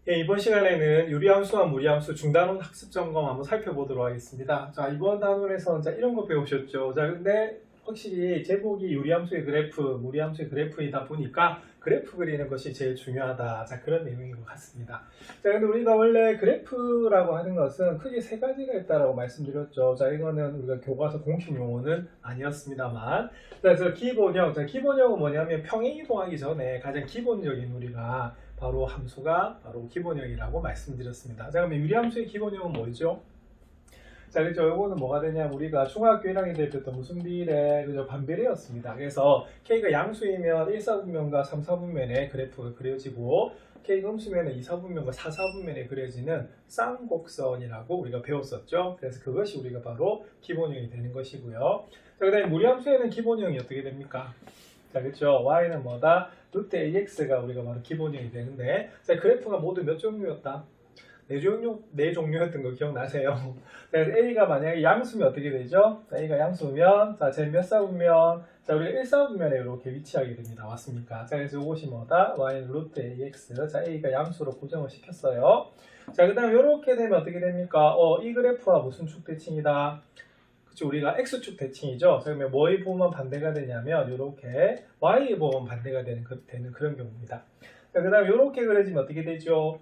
예, 이번 시간에는 유리함수와 무리함수 중단원 학습 점검 한번 살펴보도록 하겠습니다. 자, 이번 단원에서 이런 거 배우셨죠. 자, 근데 확실히 제목이 유리함수의 그래프, 무리함수의 그래프이다 보니까 그래프 그리는 것이 제일 중요하다. 자, 그런 내용인 것 같습니다. 자, 근데 우리가 원래 그래프라고 하는 것은 크게 세 가지가 있다라고 말씀드렸죠. 자, 이거는 우리가 교과서 공식 용어는 아니었습니다만. 자, 그래서 기본형. 자, 기본형은 뭐냐면 평행 이동하기 전에 가장 기본적인 우리가 바로 함수가 바로 기본형이라고 말씀드렸습니다. 자, 그러면 유리함수의 기본형은 뭐죠? 자, 그렇죠. 이거는 뭐가 되냐? 우리가 중학교 1학년 때 배웠던 무슨 비례, 그죠? 반비례였습니다. 그래서 K가 양수이면 1사분면과 3사분면에 그래프가 그려지고 K가 음수면 2사분면과 4사분면에 그려지는 쌍곡선이라고 우리가 배웠었죠. 그래서 그것이 우리가 바로 기본형이 되는 것이고요. 자, 그 다음에 무리함수에는 기본형이 어떻게 됩니까? 자, 그렇죠. Y는 뭐다? 루트 AX가 우리가 바로 기본형이 되는데, 자, 그래프가 모두 몇 종류였다? 네 종류였던 거 기억나세요? 그래서 A가 만약에 양수면 어떻게 되죠? 자, A가 양수면, 자, 제 몇 사분면? 자, 우리가 1사분면에 이렇게 위치하게 됩니다. 맞습니까? 자, 그래서 이것이 뭐다? Y는 루트 AX. 자, A가 양수로 고정을 시켰어요. 자, 그 다음에 이렇게 되면 어떻게 됩니까? 이 그래프와 무슨 축 대칭이다? 그쵸, 우리가 X축 대칭이죠. 그러면 뭐의 부호만 반대가 되냐면 이렇게 Y의 부호만 반대가 되는 그런 경우입니다. 그 다음에 이렇게 그려지면 어떻게 되죠?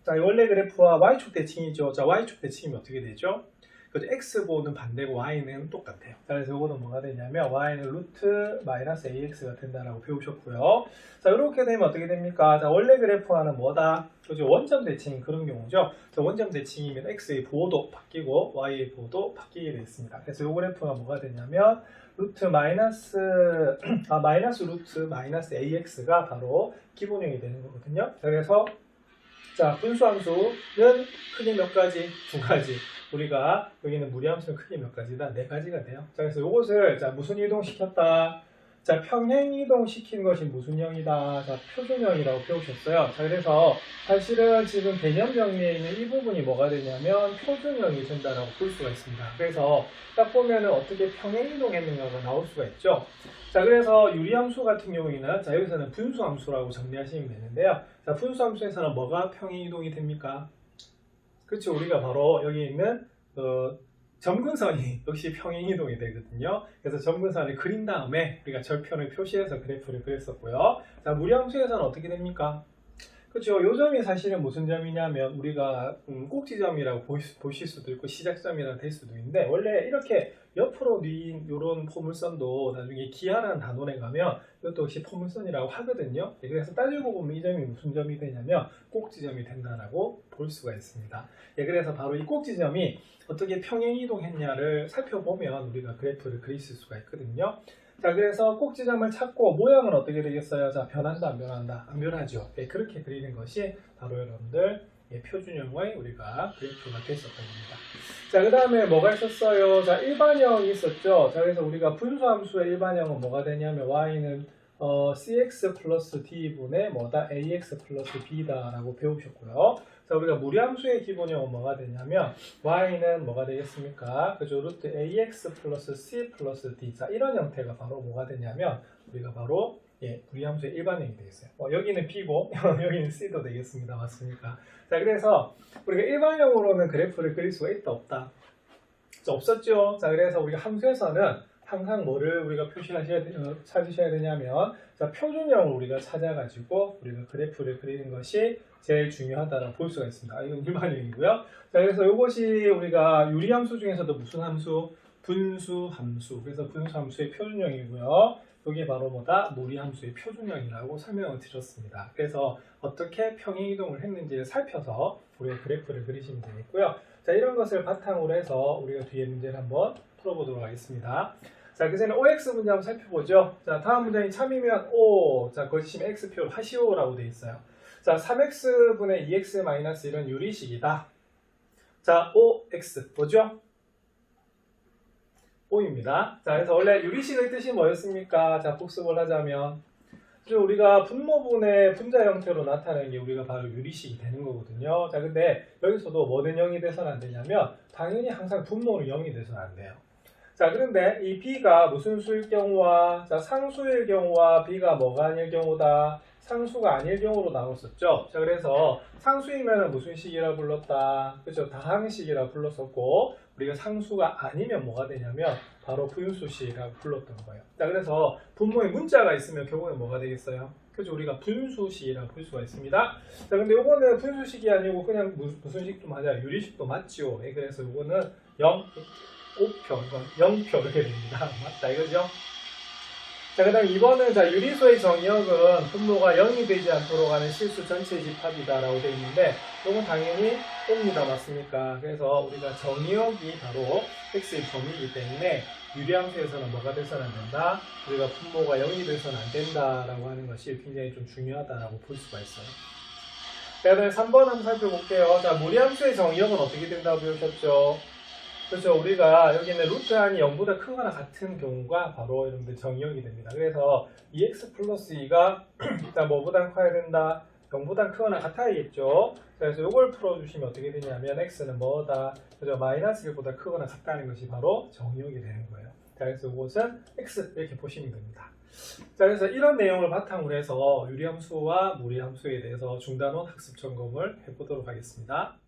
자, 원래 그래프와 Y축 대칭이죠. 자, Y축 대칭이면 어떻게 되죠? 그죠? X보호는 반대고 Y는 똑같아요. 자, 그래서 이거는 뭐가 되냐면 Y는 루트 마이너스 AX가 된다라고 배우셨고요. 자, 이렇게 되면 어떻게 됩니까? 자, 원래 그래프와는 뭐다? 그죠? 원점 대칭 그런 경우죠. 자, 원점 대칭이면 X의 보호도 바뀌고 Y의 보호도 바뀌게 되어 있습니다. 그래서 이 그래프가 뭐가 되냐면 마이너스 루트 마이너스 AX가 바로 기본형이 되는 거거든요. 자, 그래서 자, 분수함수는 크게 몇 가지? 두 가지. 우리가 여기는 무리함수는 크게 몇 가지다? 네 가지가 돼요. 자, 그래서 이것을 자 무슨 이동시켰다? 자, 평행 이동시킨 것이 무슨 형이다? 자, 표준형이라고 배우셨어요. 자, 그래서 사실은 지금 개념 정리에 있는 이 부분이 뭐가 되냐면 표준형이 된다라고 볼 수가 있습니다. 그래서 딱 보면은 어떻게 평행 이동했는가가 나올 수가 있죠. 자, 그래서 유리함수 같은 경우에는 자, 여기서는 분수함수라고 정리하시면 되는데요. 자, 분수함수에서는 뭐가 평행 이동이 됩니까? 그렇죠. 우리가 바로 여기 있는 점근선이 역시 평행 이동이 되거든요. 그래서 점근선을 그린 다음에 우리가 절편을 표시해서 그래프를 그렸었고요. 자, 무리함수에서는 어떻게 됩니까? 그렇죠. 요 점이 사실은 무슨 점이냐면 우리가 꼭지점이라고 보실 수도 있고 시작점이라고 될 수도 있는데 원래 이렇게 옆으로 뉘인 이런 포물선도 나중에 기하라는 단원에 가면 이것도 역시 포물선이라고 하거든요. 그래서 따지고 보면 이 점이 무슨 점이 되냐면 꼭지점이 된다라고 볼 수가 있습니다. 그래서 바로 이 꼭지점이 어떻게 평행 이동했냐를 살펴보면 우리가 그래프를 그릴 수가 있거든요. 자, 그래서 꼭지점을 찾고 모양은 어떻게 되겠어요? 자, 변한다, 안 변한다? 안 변하죠. 그렇게 그리는 것이 바로 여러분들 표준형의 우리가 그래프가 됐었던 겁니다. 자, 그 다음에 뭐가 있었어요? 자, 일반형이 있었죠. 자, 그래서 우리가 분수함수의 일반형은 뭐가 되냐면 y는 cx 플러스 d분의 뭐다? ax 플러스 b다라고 배우셨고요. 자, 우리가 무리함수의 기본형은 뭐가 되냐면 y는 뭐가 되겠습니까? 그죠? 루트 ax 플러스 c 플러스 d. 자, 이런 형태가 바로 뭐가 되냐면 우리가 바로 무리함수의 일반형이 되겠어요. 여기는 b고 여기는 c도 되겠습니다. 맞습니까? 자, 그래서 우리가 일반형으로는 그래프를 그릴 수가 있다 없다? 자, 없었죠. 자, 그래서 우리가 함수에서는 항상 뭐를 우리가 찾으셔야 되냐면 자, 표준형을 우리가 찾아가지고 우리가 그래프를 그리는 것이 제일 중요하다고 볼 수가 있습니다. 이건 일반형이고요. 자, 그래서 이것이 우리가 유리함수 중에서도 무슨 함수? 분수함수. 그래서 분수함수의 표준형이고요. 이게 바로 뭐다? 무리함수의 표준형이라고 설명을 드렸습니다. 그래서 어떻게 평행 이동을 했는지를 살펴서 우리가 그래프를 그리시면 되겠고요. 자, 이런 것을 바탕으로 해서 우리가 뒤에 문제를 한번 풀어보도록 하겠습니다. 자, 그 전에 OX 문제 한번 살펴보죠. 자, 다음 문장이 참이면 O, 자, 거짓이면 X표 하시오라고 되어 있어요. 자, 3X분의 2X-1은 유리식이다. 자, OX, 뭐죠? O입니다. 자, 그래서 원래 유리식의 뜻이 뭐였습니까? 자, 복습을 하자면 우리가 분모분의 분자 형태로 나타내는 게 우리가 바로 유리식이 되는 거거든요. 자, 근데 여기서도 뭐는 0이 돼서는 안 되냐면 당연히 항상 분모는 0이 돼서는 안 돼요. 자, 그런데 이 b가 무슨 수일 경우와 자, 상수일 경우와 b가 뭐가 아닐 경우다? 상수가 아닐 경우로 나눴었죠. 자, 그래서 상수이면 무슨 식이라 불렀다? 그죠? 다항식이라 불렀었고, 우리가 상수가 아니면 뭐가 되냐면 바로 분수식이라고 불렀던 거예요. 자, 그래서 분모에 문자가 있으면 결국에 뭐가 되겠어요? 그죠? 우리가 분수식이라고 볼 수가 있습니다. 자, 근데 요거는 분수식이 아니고 그냥 무슨 식도 맞아요. 유리식도 맞죠. 예, 그래서 요거는 5표, 이건 0표 이렇게 됩니다. 맞다 이거죠? 자, 그 다음 2번은 자, 유리수의 정의역은 분모가 0이 되지 않도록 하는 실수 전체 집합이다 라고 되어 있는데, 이건 당연히 옵니다. 맞습니까? 그래서 우리가 정의역이 바로 x의 범위이기 때문에 유리함수에서는 뭐가 돼서는 안 된다? 우리가 분모가 0이 돼서는 안 된다 라고 하는 것이 굉장히 좀 중요하다라고 볼 수가 있어요. 자, 그 다음에 3번 한번 살펴볼게요. 자, 무리함수의 정의역은 어떻게 된다고 배우셨죠? 그렇죠. 우리가 여기는 루트 안이 0보다 크거나 같은 경우가 바로 여러분들 정의역이 됩니다. 그래서 2x 플러스 2가 일단 뭐보다 커야 된다? 0보다 크거나 같아야겠죠. 그래서 이걸 풀어주시면 어떻게 되냐면 x는 뭐다? 그죠? 마이너스 1보다 크거나 같다는 것이 바로 정의역이 되는 거예요. 자, 그래서 이것은 x 이렇게 보시면 됩니다. 자, 그래서 이런 내용을 바탕으로 해서 유리함수와 무리함수에 대해서 중단원 학습 점검을 해보도록 하겠습니다.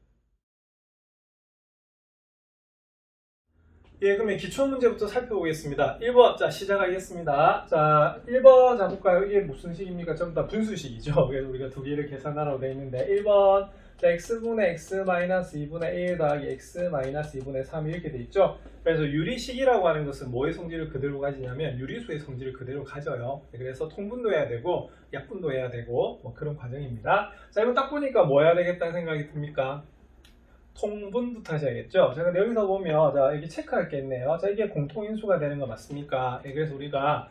예, 그러면 기초문제부터 살펴보겠습니다. 1번, 자, 시작하겠습니다. 자, 1번 잡을까요? 이게 무슨 식입니까? 전부 다 분수식이죠. 그래서 우리가 두 개를 계산하라고 되어 있는데, 1번, 자, x분의 x-2분의 1 더하기 x-2분의 3 이렇게 돼 있죠. 그래서 유리식이라고 하는 것은 뭐의 성질을 그대로 가지냐면 유리수의 성질을 그대로 가져요. 그래서 통분도 해야 되고 약분도 해야 되고 뭐 그런 과정입니다. 자, 이거 딱 보니까 뭐 해야 되겠다는 생각이 듭니까? 통분부터 하셔야겠죠. 자, 근데 여기서 보면, 자, 여기 체크할 게 있네요. 자, 이게 공통인수가 되는 거 맞습니까? 예, 그래서 우리가,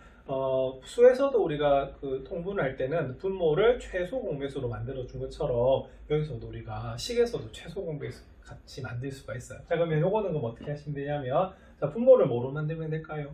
수에서도 우리가 그 통분을 할 때는 분모를 최소 공배수로 만들어준 것처럼, 여기서도 우리가 식에서도 최소 공배수 같이 만들 수가 있어요. 자, 그러면 요거는 그럼 어떻게 하시면 되냐면, 자, 분모를 뭐로 만들면 될까요?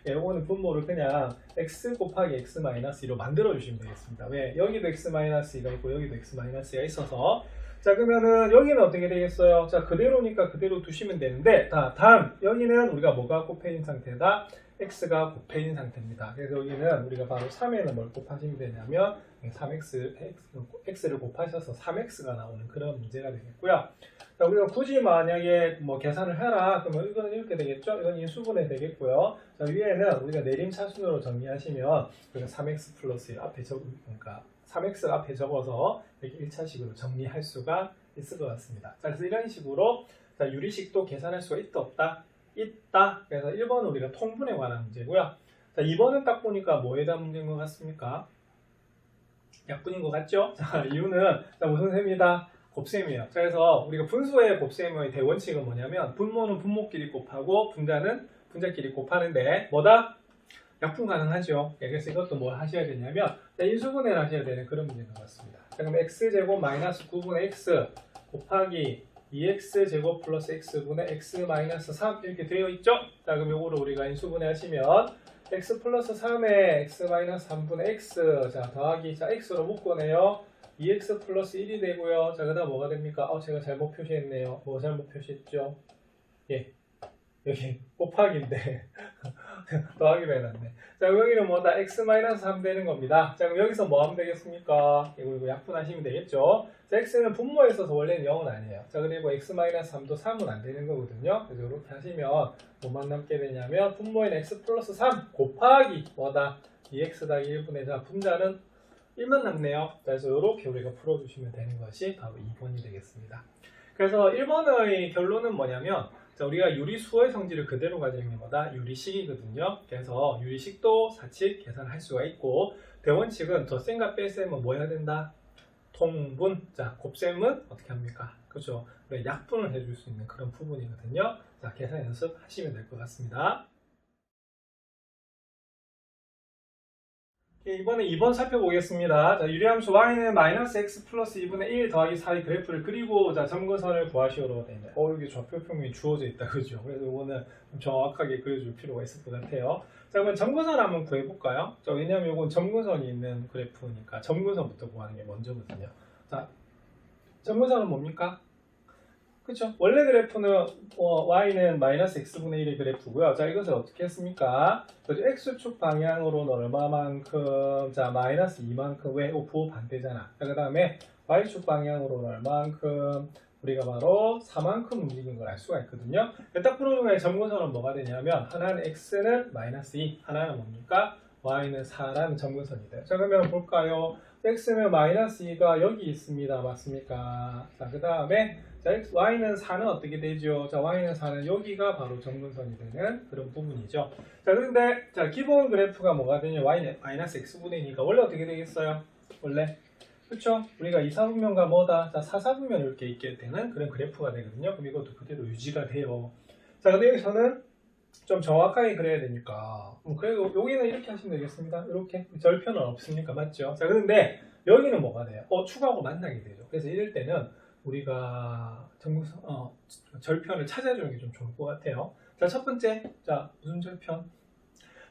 예, 요거는 분모를 그냥 x 곱하기 x-2로 만들어주시면 되겠습니다. 왜? 여기도 x-2가 있고, 여기도 x-2가 있어서, 자, 그러면은 여기는 어떻게 되겠어요? 자, 그대로니까 그대로 두시면 되는데, 다음 여기는 우리가 뭐가 곱해진 상태다? x가 곱해진 상태입니다. 그래서 여기는 우리가 바로 3에는 뭘 곱하시면 되냐면 x를 곱하셔서 3x가 나오는 그런 문제가 되겠고요. 자, 우리가 굳이 만약에 뭐 계산을 해라 그러면 이거는 이렇게 되겠죠? 이건 인수분해 되겠고요. 자, 위에는 우리가 내림차순으로 정리하시면 우리가 3x 플러스 1 앞에 그러니까 3x 앞에 적어서 이렇게 1차식으로 정리할 수가 있을 것 같습니다. 자, 그래서 이런 식으로 자, 유리식도 계산할 수가 있다 없다? 있다. 그래서 1번은 우리가 통분에 관한 문제고요. 자, 2번은 딱 보니까 뭐에 대한 문제인 것 같습니까? 약분인 것 같죠? 자, 이유는 자, 무슨 셈이다? 곱셈이에요. 그래서 우리가 분수의 곱셈의 대원칙은 뭐냐면 분모는 분모끼리 곱하고 분자는 분자끼리 곱하는데 뭐다? 약분 가능하죠. 예, 그래서 이것도 뭘 하셔야 되냐면 인수분해를 하셔야 되는 그런 문제인 것 같습니다. 자, 그럼 x제곱 마이너스 9분의 x 곱하기 2x제곱 플러스 x분의 x 마이너스 3 이렇게 되어 있죠. 자, 그럼 이거를 우리가 인수분해 하시면 x 플러스 3에 x 마이너스 3분의 x 자 더하기 자 x로 묶어내요. 2x 플러스 1이 되고요. 자, 그 다음 뭐가 됩니까? 제가 잘못 표시했네요. 뭐 잘못 표시했죠? 예, 여기 곱하기인데 더하기로 해놨네. 자, 여기는 뭐다? x-3 되는 겁니다. 자, 그럼 여기서 뭐 하면 되겠습니까? 이거 약분하시면 되겠죠? 자, x는 분모에 있어서 원래는 0은 아니에요. 자, 그리고 x-3도 3은 안 되는 거거든요. 그래서 이렇게 하시면 뭐만 남게 되냐면 분모인 x 플러스 3 곱하기 뭐다? 2x 더하기 1분의 자, 분자는 1만 남네요. 자, 그래서 이렇게 우리가 풀어주시면 되는 것이 바로 2번이 되겠습니다. 그래서 1번의 결론은 뭐냐면 자, 우리가 유리수의 성질을 그대로 가지는 게 뭐다? 유리식이거든요. 그래서 유리식도 사칙 계산할 수가 있고 대원칙은 덧셈과 뺄셈은 뭐 해야 된다? 통분. 자, 곱셈은 어떻게 합니까? 그렇죠. 약분을 해줄 수 있는 그런 부분이거든요. 자, 계산 연습하시면 될 것 같습니다. 이번에 2번 살펴보겠습니다. 자, 유리함수 y는 마이너스 x 플러스 2분의 1 더하기 4의 그래프를 그리고 자, 점근선을 구하시오로 되어 있네요. 여기 좌표평면이 주어져 있다. 그죠? 그래서 이거는 좀 정확하게 그려줄 필요가 있을 것 같아요. 자, 그럼 점근선 한번 구해볼까요? 자, 왜냐면 이건 점근선이 있는 그래프니까 점근선부터 구하는 게 먼저거든요. 자, 점근선은 뭡니까? 그렇죠? 원래 그래프는 y는 마이너스 x분의 1의 그래프고요. 자, 이것을 어떻게 했습니까? 그죠? x축 방향으로는 얼마만큼? 자, 마이너스 2만큼. 왜? 부호 반대잖아. 자, 그 다음에 y축 방향으로는 얼마만큼? 우리가 바로 4만큼 움직인 걸 알 수가 있거든요. 딱 풀어보면 점근선은 뭐가 되냐면 하나는 x는 마이너스 2, 하나는 뭡니까? y는 4라는 점근선이 돼요. 자, 그러면 볼까요? x는 마이너스 2가 여기 있습니다. 맞습니까? 자, 그 다음에 자, y는 4는 어떻게 되죠? 자, y는 4는 여기가 바로 점근선이 되는 그런 부분이죠. 자, 그런데 자, 기본 그래프가 뭐가 되냐? y는 마이너스 x분의 2니까 원래 어떻게 되겠어요? 원래 그렇죠? 우리가 2, 4분면과 뭐다? 자, 4, 4분면 이렇게 있게 되는 그런 그래프가 되거든요. 그럼 이것도 그대로 유지가 돼요. 자, 근데 여기서는 좀 정확하게 그려야 되니까 그래도 여기는 이렇게 하시면 되겠습니다. 이렇게 절편은 없으니까 맞죠? 자, 그런데 여기는 뭐가 돼요? 축하하고 만나게 되죠. 그래서 이럴 때는 우리가 절편을 찾아주는 게 좀 좋을 것 같아요. 자, 첫 번째, 자, 무슨 절편?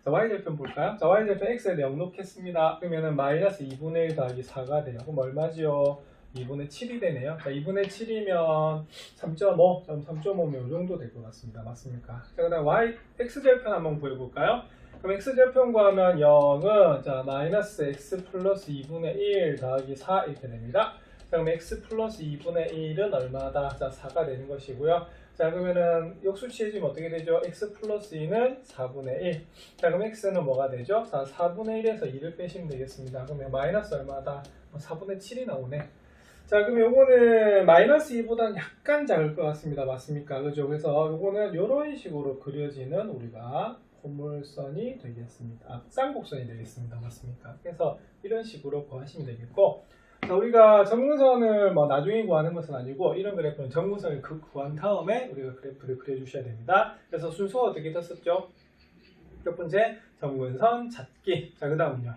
자, y절편 볼까요? 자, y절편 x에 대해 역록했습니다. 그러면은 마이너스 2분의 1 더하기 4가 돼요. 그럼 얼마지요? 2분의 7이 되네요. 자, 2분의 7이면 3.5, 3.5면 이 정도 될 것 같습니다. 맞습니까? 자, 그 다음 x절편 한번 구해볼까요? 그럼 x절편 구하면 0은 자, 마이너스 x 플러스 2분의 1 더하기 4 이렇게 됩니다. 자, 그럼 x 플러스 2분의 1은 얼마다? 자, 4가 되는 것이고요. 자, 그러면은 역수치해주면 어떻게 되죠? x 플러스 2는 4분의 1. 자, 그럼 x는 뭐가 되죠? 자, 4분의 1에서 2를 빼시면 되겠습니다. 그러면 마이너스 얼마다? 4분의 7이 나오네. 자, 그럼 요거는 마이너스 2보다는 약간 작을 것 같습니다. 맞습니까? 그죠? 그래서 요거는 이런 식으로 그려지는 우리가 고물선이 되겠습니다. 쌍곡선이 되겠습니다. 맞습니까? 그래서 이런 식으로 구하시면 되겠고, 자, 우리가 점근선을 나중에 구하는 것은 아니고 이런 그래프는 점근선을 구한 다음에 우리가 그래프를 그려주셔야 됩니다. 그래서 순서가 어떻게 됐었죠? 첫 번째 점근선 찾기. 자, 그 다음은요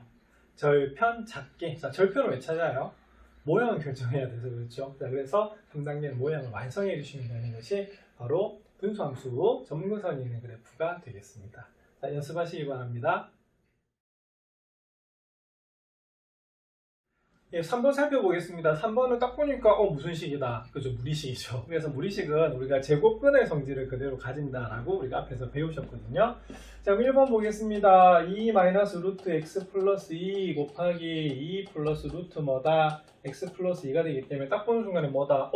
절편 찾기. 자, 절편을 왜 찾아요? 모양을 결정해야 돼서 그렇죠. 자, 그래서 3단계는 모양을 완성해 주시면 되는 것이 바로 분수함수 점근선이 있는 그래프가 되겠습니다. 자, 연습하시기 바랍니다. 예, 3번 살펴보겠습니다. 3번은 딱 보니까 무슨 식이다. 그죠? 무리식이죠. 그래서 무리식은 우리가 제곱근의 성질을 그대로 가진다라고 우리가 앞에서 배우셨거든요. 자, 그럼 1번 보겠습니다. 2 마이너스 루트 x 플러스 2 곱하기 2 플러스 루트 뭐다? x 플러스 2가 되기 때문에 딱 보는 순간에 뭐다?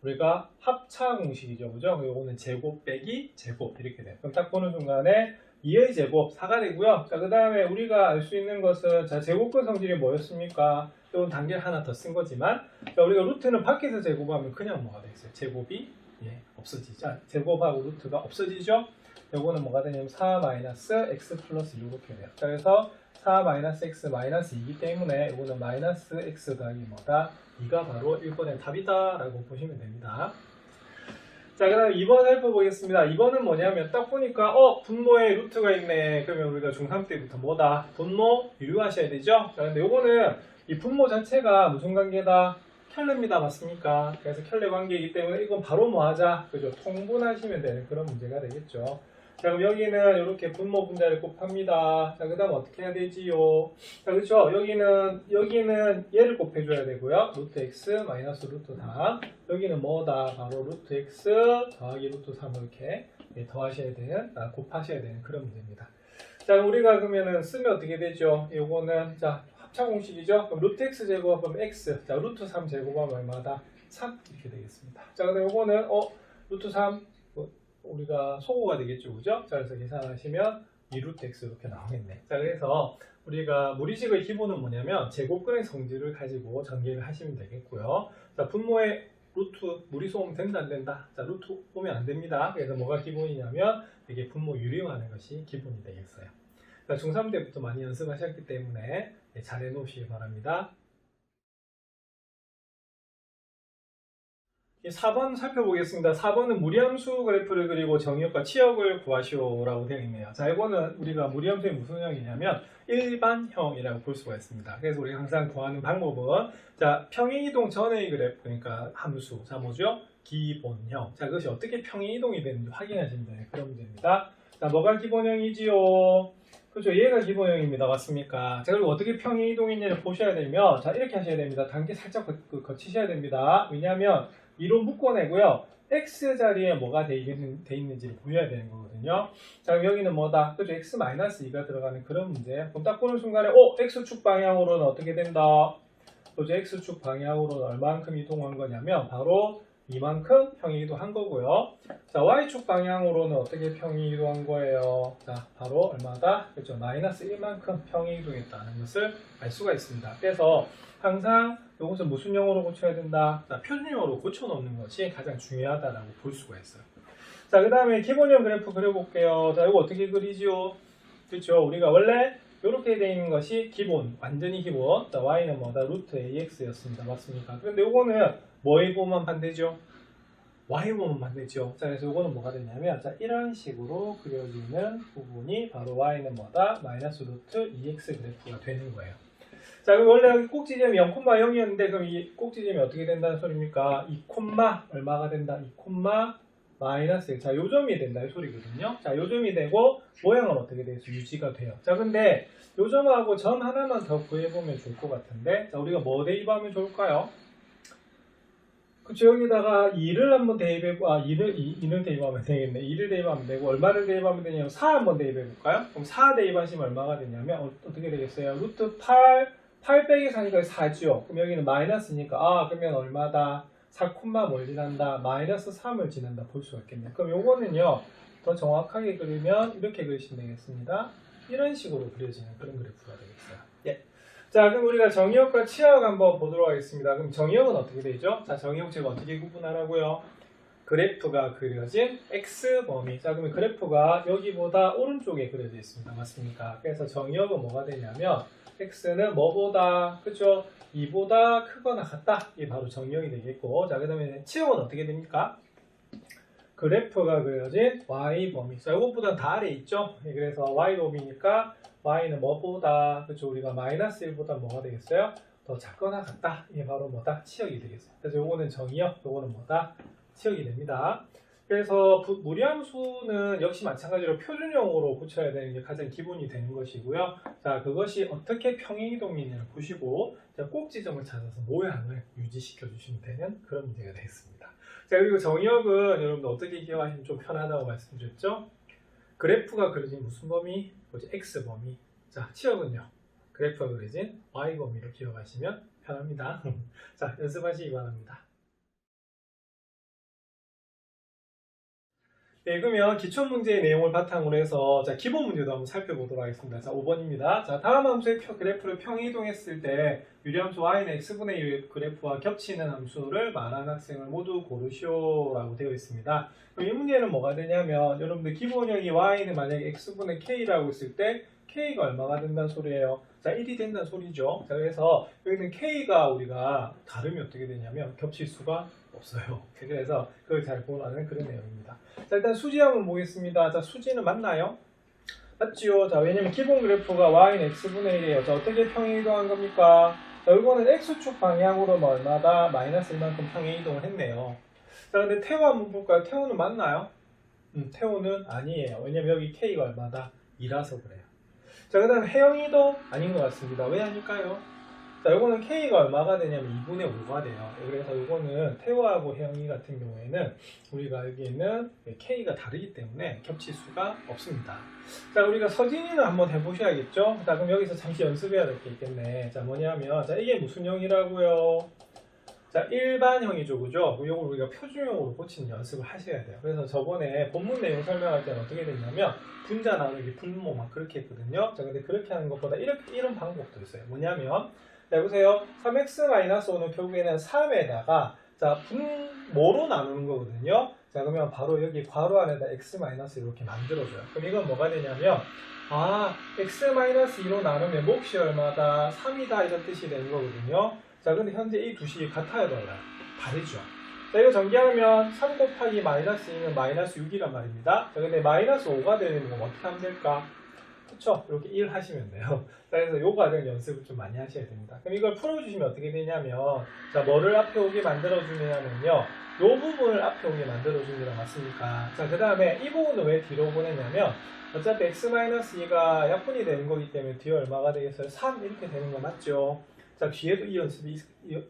우리가 합차 공식이죠. 그죠? 이거는 제곱 빼기 제곱 이렇게 돼요. 그럼 딱 보는 순간에 2의 제곱 4가 되고요. 자, 그 다음에 우리가 알 수 있는 것은 자, 제곱근 성질이 뭐였습니까? 이건 단계를 하나 더 쓴 거지만 자, 우리가 루트는 밖에서 제곱하면 그냥 뭐가 되겠어요? 제곱이 없어지죠. 자, 제곱하고 루트가 없어지죠. 요거는 뭐가 되냐면 4 마이너스 x 플러스 6 이렇게 돼요. 자, 그래서 4 마이너스 x 마이너스 2이기 때문에 이거는 마이너스 x 더하기 뭐다? 2가 바로 1번의 답이다 라고 보시면 됩니다. 자, 그 다음 2번 살펴보겠습니다. 2번은 뭐냐면 딱 보니까 분모에 루트가 있네. 그러면 우리가 중3 때부터 뭐다? 분모 유효하셔야 되죠? 자, 근데 요거는 이 분모 자체가 무슨 관계다? 켤레입니다. 맞습니까? 그래서 켤레 관계이기 때문에 이건 바로 뭐 하자? 그죠? 통분하시면 되는 그런 문제가 되겠죠. 자, 그럼 여기는 이렇게 분모 분자를 곱합니다. 자, 그 다음 어떻게 해야 되지요? 자, 그렇죠? 여기는 얘를 곱해줘야 되고요. 루트 x 마이너스 루트 3. 여기는 뭐다? 바로 루트 x 더하기 루트 3 이렇게 더하셔야 되는, 곱하셔야 되는 그런 문제입니다. 자, 우리가 그러면은 쓰면 어떻게 되죠? 요거는, 자, 합차 공식이죠? 그럼 루트 x 제곱하면 x. 자, 루트 3 제곱하면 얼마다? 3. 이렇게 되겠습니다. 자, 그다음 요거는, 루트 3. 우리가 소거가 되겠죠, 그죠? 자, 그래서 계산하시면 2루트 x 이렇게 나오겠네. 자, 그래서 우리가 무리식의 기본은 뭐냐면 제곱근의 성질을 가지고 전개를 하시면 되겠고요. 자, 분모에 루트 무리수 오면 된다 안 된다? 자, 루트 오면 안 됩니다. 그래서 뭐가 기본이냐면 이게 분모 유리화하는 것이 기본이 되겠어요. 자, 중3 때부터 많이 연습하셨기 때문에 잘 해놓으시기 바랍니다. 4번 살펴보겠습니다. 4번은 무리함수 그래프를 그리고 정의역과 치역을 구하시오라고 되어 있네요. 자, 이거는 우리가 무리함수의 무슨 형이냐면 일반형이라고 볼 수가 있습니다. 그래서 우리가 항상 구하는 방법은 자, 평행이동 전의 그래프, 그러니까 함수. 자, 뭐죠? 기본형. 자, 그것이 어떻게 평행이동이 되는지 확인하시면 되는 그런 문제입니다. 자, 뭐가 기본형이지요? 그렇죠. 얘가 기본형입니다. 맞습니까? 자, 그리고 어떻게 평행이동이냐를 보셔야 되면 자, 이렇게 하셔야 됩니다. 단계 살짝 거치셔야 됩니다. 왜냐하면 2로 묶어내고요. x 자리에 뭐가 돼 있는지를 보여야 되는 거거든요. 자, 그럼 여기는 뭐다? 그죠? x-2가 들어가는 그런 문제. 그럼 딱 보는 순간에 x축 방향으로는 어떻게 된다? 그죠? x축 방향으로는 얼만큼 이동한 거냐면 바로 이만큼 평이 이동한 거고요. 자, y축 방향으로는 어떻게 평이 이동한 거예요? 자, 바로 얼마다? 그렇죠? 마이너스 1만큼 평이 이동했다는 것을 알 수가 있습니다. 그래서 항상 이것을 무슨 용어로 고쳐야 된다? 자, 표준용어로 고쳐놓는 것이 가장 중요하다라고 볼 수가 있어요. 자, 그 다음에 기본형 그래프 그려볼게요. 자, 이거 어떻게 그리지요? 그렇죠? 우리가 원래 이렇게 되어 있는 것이 기본, 완전히 기본. 자, y는 뭐다? 루트 ax였습니다. 맞습니까? 그런데 이거는 뭐에 보면 반대죠? y 보면 반대죠. 자, 그래서 이거는 뭐가 되냐면, 자, 이런 식으로 그려지는 부분이 바로 y는 뭐다? 마이너스 루트 2x 그래프가 되는 거예요. 자, 그럼 원래 여기 꼭지점이 0,0이었는데, 그럼 이 꼭지점이 어떻게 된다는 소리입니까? 2, 얼마가 된다? 2, 마이너스 1. 자, 요점이 된다. 이 소리거든요. 자, 요점이 되고, 모양은 어떻게 돼서 유지가 돼요. 자, 근데 요점하고 점 하나만 더 구해보면 좋을 것 같은데, 자, 우리가 뭐 대입하면 좋을까요? 그쵸, 여기다가 2를 한번 대입해보, 2를 대입하면 되겠네. 2를 대입하면 되고, 얼마를 대입하면 되냐면 4 한번 대입해볼까요? 그럼 4 대입하시면 얼마가 되냐면, 어떻게 되겠어요? 루트 8 빼기 4니까 4죠. 그럼 여기는 마이너스니까, 그러면 얼마다? 4, 뭘 지난다? 마이너스 3을 지난다. 볼 수가 있겠네요. 그럼 요거는요, 더 정확하게 그리면 이렇게 그리시면 되겠습니다. 이런 식으로 그려지는 그런 그래프가 되겠어요. 예. 자, 그럼 우리가 정의역과 치역 한번 보도록 하겠습니다. 그럼 정의역은 어떻게 되죠? 자, 정의역 제가 어떻게 구분하라고요? 그래프가 그려진 X범위. 자, 그러면 그래프가 여기보다 오른쪽에 그려져 있습니다. 맞습니까? 그래서 정의역은 뭐가 되냐면, X는 뭐보다, 그죠? 2보다 크거나 같다. 이게 바로 정의역이 되겠고, 자, 그 다음에 치역은 어떻게 됩니까? 그래프가 그려진 Y범위. 자, 이것보다 다 아래 있죠? 그래서 Y범위니까 Y는 뭐보다, 그렇죠? 우리가 마이너스 1보다 뭐가 되겠어요? 더 작거나 같다. 이게 바로 뭐다? 치역이 되겠어요. 그래서 요거는 정의역, 요거는 뭐다? 치역이 됩니다. 그래서 무리함수는 역시 마찬가지로 표준형으로 고쳐야 되는 게 가장 기본이 되는 것이고요. 자, 그것이 어떻게 평행이동이냐를 보시고, 자, 꼭지점을 찾아서 모양을 유지시켜 주시면 되는 그런 문제가 되겠습니다. 자, 그리고 정의역은 여러분들 어떻게 기억하시면 좀 편하다고 말씀드렸죠? 그래프가 그려진 무슨 범위? 뭐지? X범위. 자, 치역은요? 그래프가 그려진 Y범위로 기억하시면 편합니다. 자, 연습하시기 바랍니다. 네, 그러면 기출문제의 내용을 바탕으로 해서 자, 기본 문제도 한번 살펴보도록 하겠습니다. 자, 5번입니다. 자, 다음 함수의 그래프를 평이동했을 때 유리함수 y는 x분의 1 그래프와 겹치는 함수를 말한 학생을 모두 고르시오라고 되어 있습니다. 그럼 이 문제는 뭐가 되냐면 여러분들 기본형이 y는 만약에 x분의 k라고 했을 때 k가 얼마가 된다는 소리예요? 자, 1이 된다는 소리죠. 자, 그래서 여기는 k가 우리가 다름이 어떻게 되냐면 겹칠 수가 없어요. 그래서 그걸 잘 보라는 그런 내용입니다. 자, 일단 수지 한번 보겠습니다. 자, 수지는 맞나요? 맞지요. 자, 왜냐면 기본 그래프가 y는 x분의 1이에요. 자, 어떻게 평행이동한 겁니까? 자, 이거는 x축 방향으로는 얼마다? 마이너스 1만큼 평행이동을 했네요. 자, 근데 태호 한번 볼까요? 태호는 맞나요? 태호는 아니에요. 왜냐면 여기 k가 얼마다? 2라서 그래요. 자, 그 다음 해영이도 아닌 것 같습니다. 왜 아닐까요? 자, 요거는 K가 얼마가 되냐면 2분의 5가 돼요. 그래서 요거는 태호하고 해영이 같은 경우에는 우리가 여기에는 K가 다르기 때문에 겹칠 수가 없습니다. 자, 우리가 서진이는 한번 해보셔야겠죠? 자, 그럼 여기서 잠시 연습해야 될 게 있겠네. 자, 뭐냐면, 자, 이게 무슨 형이라고요? 자, 일반형이죠, 그죠? 요걸 우리가 표준형으로 고치는 연습을 하셔야 돼요. 그래서 저번에 본문 내용 설명할 때는 어떻게 됐냐면, 분자 나누기 분모 막 그렇게 했거든요. 자, 근데 그렇게 하는 것보다 이런 방법도 있어요. 뭐냐면, 자, 보세요. 3x-5는 결국에는 3에다가, 자, 분모로 나누는 거거든요. 자, 그러면 바로 여기 괄호 안에다 x- 이렇게 만들어줘요. 그럼 이건 뭐가 되냐면, x-2로 나누면 몫이 얼마다? 3이다 이런 뜻이 되는 거거든요. 자, 근데 현재 이 두 식이 같아요, 달라요? 다르죠. 자, 이거 전개하면 3 곱하기 마이너스 2는 마이너스 6이란 말입니다. 자, 근데 마이너스 5가 되는 건 어떻게 하면 될까? 그쵸? 이렇게 1 하시면 돼요. 자, 그래서 요 과정 연습을 좀 많이 하셔야 됩니다. 그럼 이걸 풀어주시면 어떻게 되냐면, 자, 뭐를 앞에 오게 만들어주냐면요, 요 부분을 앞에 오게 만들어줍니다. 맞습니까? 자, 그 다음에 이 부분은 왜 뒤로 보내냐면, 어차피 x-2가 약분이 되는 거기 때문에 뒤에 얼마가 되겠어요? 3 이렇게 되는 거 맞죠? 자, 뒤에도 이 연습이